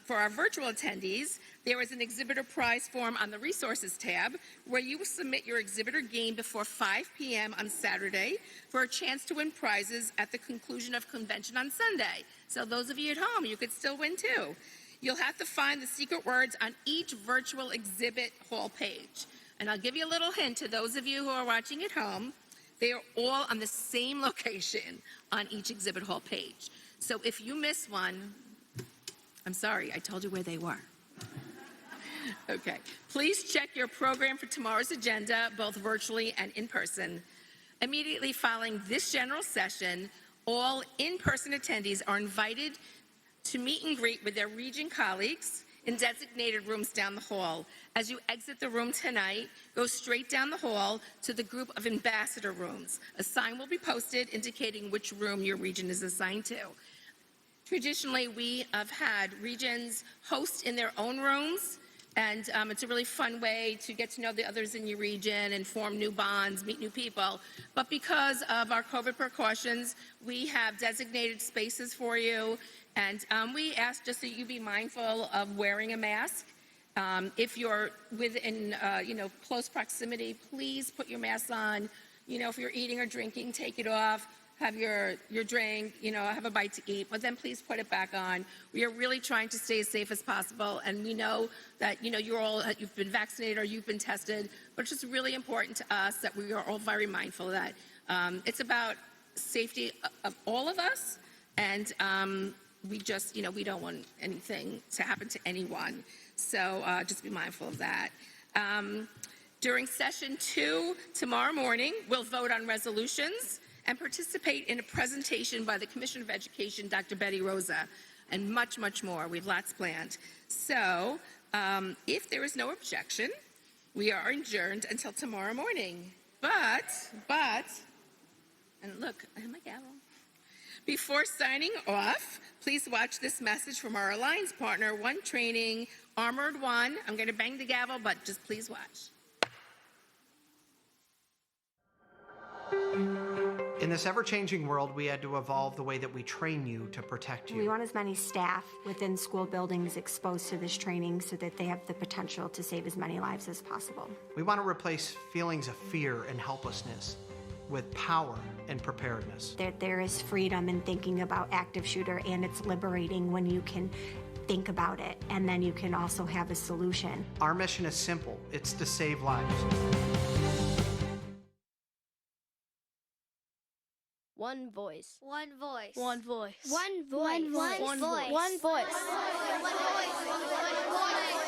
for our virtual attendees, there is an exhibitor prize form on the resources tab where you will submit your exhibitor game before 5 p.m. on Saturday for a chance to win prizes at the conclusion of convention on Sunday. So those of you at home, you could still win too. You'll have to find the secret words on each virtual exhibit hall page. And I'll give you a little hint to those of you who are watching at home. They are all on the same location on each exhibit hall page. So if you miss one, I'm sorry, I told you where they were. Okay, please check your program for tomorrow's agenda, both virtually and in person. Immediately following this general session, all in-person attendees are invited to meet and greet with their region colleagues in designated rooms down the hall. As you exit the room tonight, go straight down the hall to the group of ambassador rooms. A sign will be posted indicating which room your region is assigned to. Traditionally, we have had regions host in their own rooms, and it's a really fun way to get to know the others in your region and form new bonds, meet new people. But because of our COVID precautions, we have designated spaces for you, and we ask just that you be mindful of wearing a mask. If you're within close proximity, please put your mask on. If you're eating or drinking, take it off. Have your drink, have a bite to eat, but then please put it back on. We are really trying to stay as safe as possible, and we know that, you've been vaccinated or you've been tested, but it's just really important to us that we are all very mindful of that. It's about safety of all of us, and we just, we don't want anything to happen to anyone. So just be mindful of that. During session 2 tomorrow morning, we'll vote on resolutions and participate in a presentation by the Commissioner of Education, Dr. Betty Rosa, and much, much more. We have lots planned. So if there is no objection, we are adjourned until tomorrow morning. But, and look, I have my gavel. Before signing off, please watch this message from our alliance partner, One Training, Armored One. I'm going to bang the gavel, but just please watch.
In this ever-changing world, we had to evolve the way that we train you to protect you.
We want as many staff within school buildings exposed to this training so that they have the potential to save as many lives as possible.
We want to replace feelings of fear and helplessness with power and preparedness.
There is freedom in thinking about active shooter, and it's liberating when you can think about it, and then you can also have a solution.
Our mission is simple. It's to save lives.
One voice.
One voice.
One voice.
One voice. One voice.
One voice.
One voice. One voice. One voice.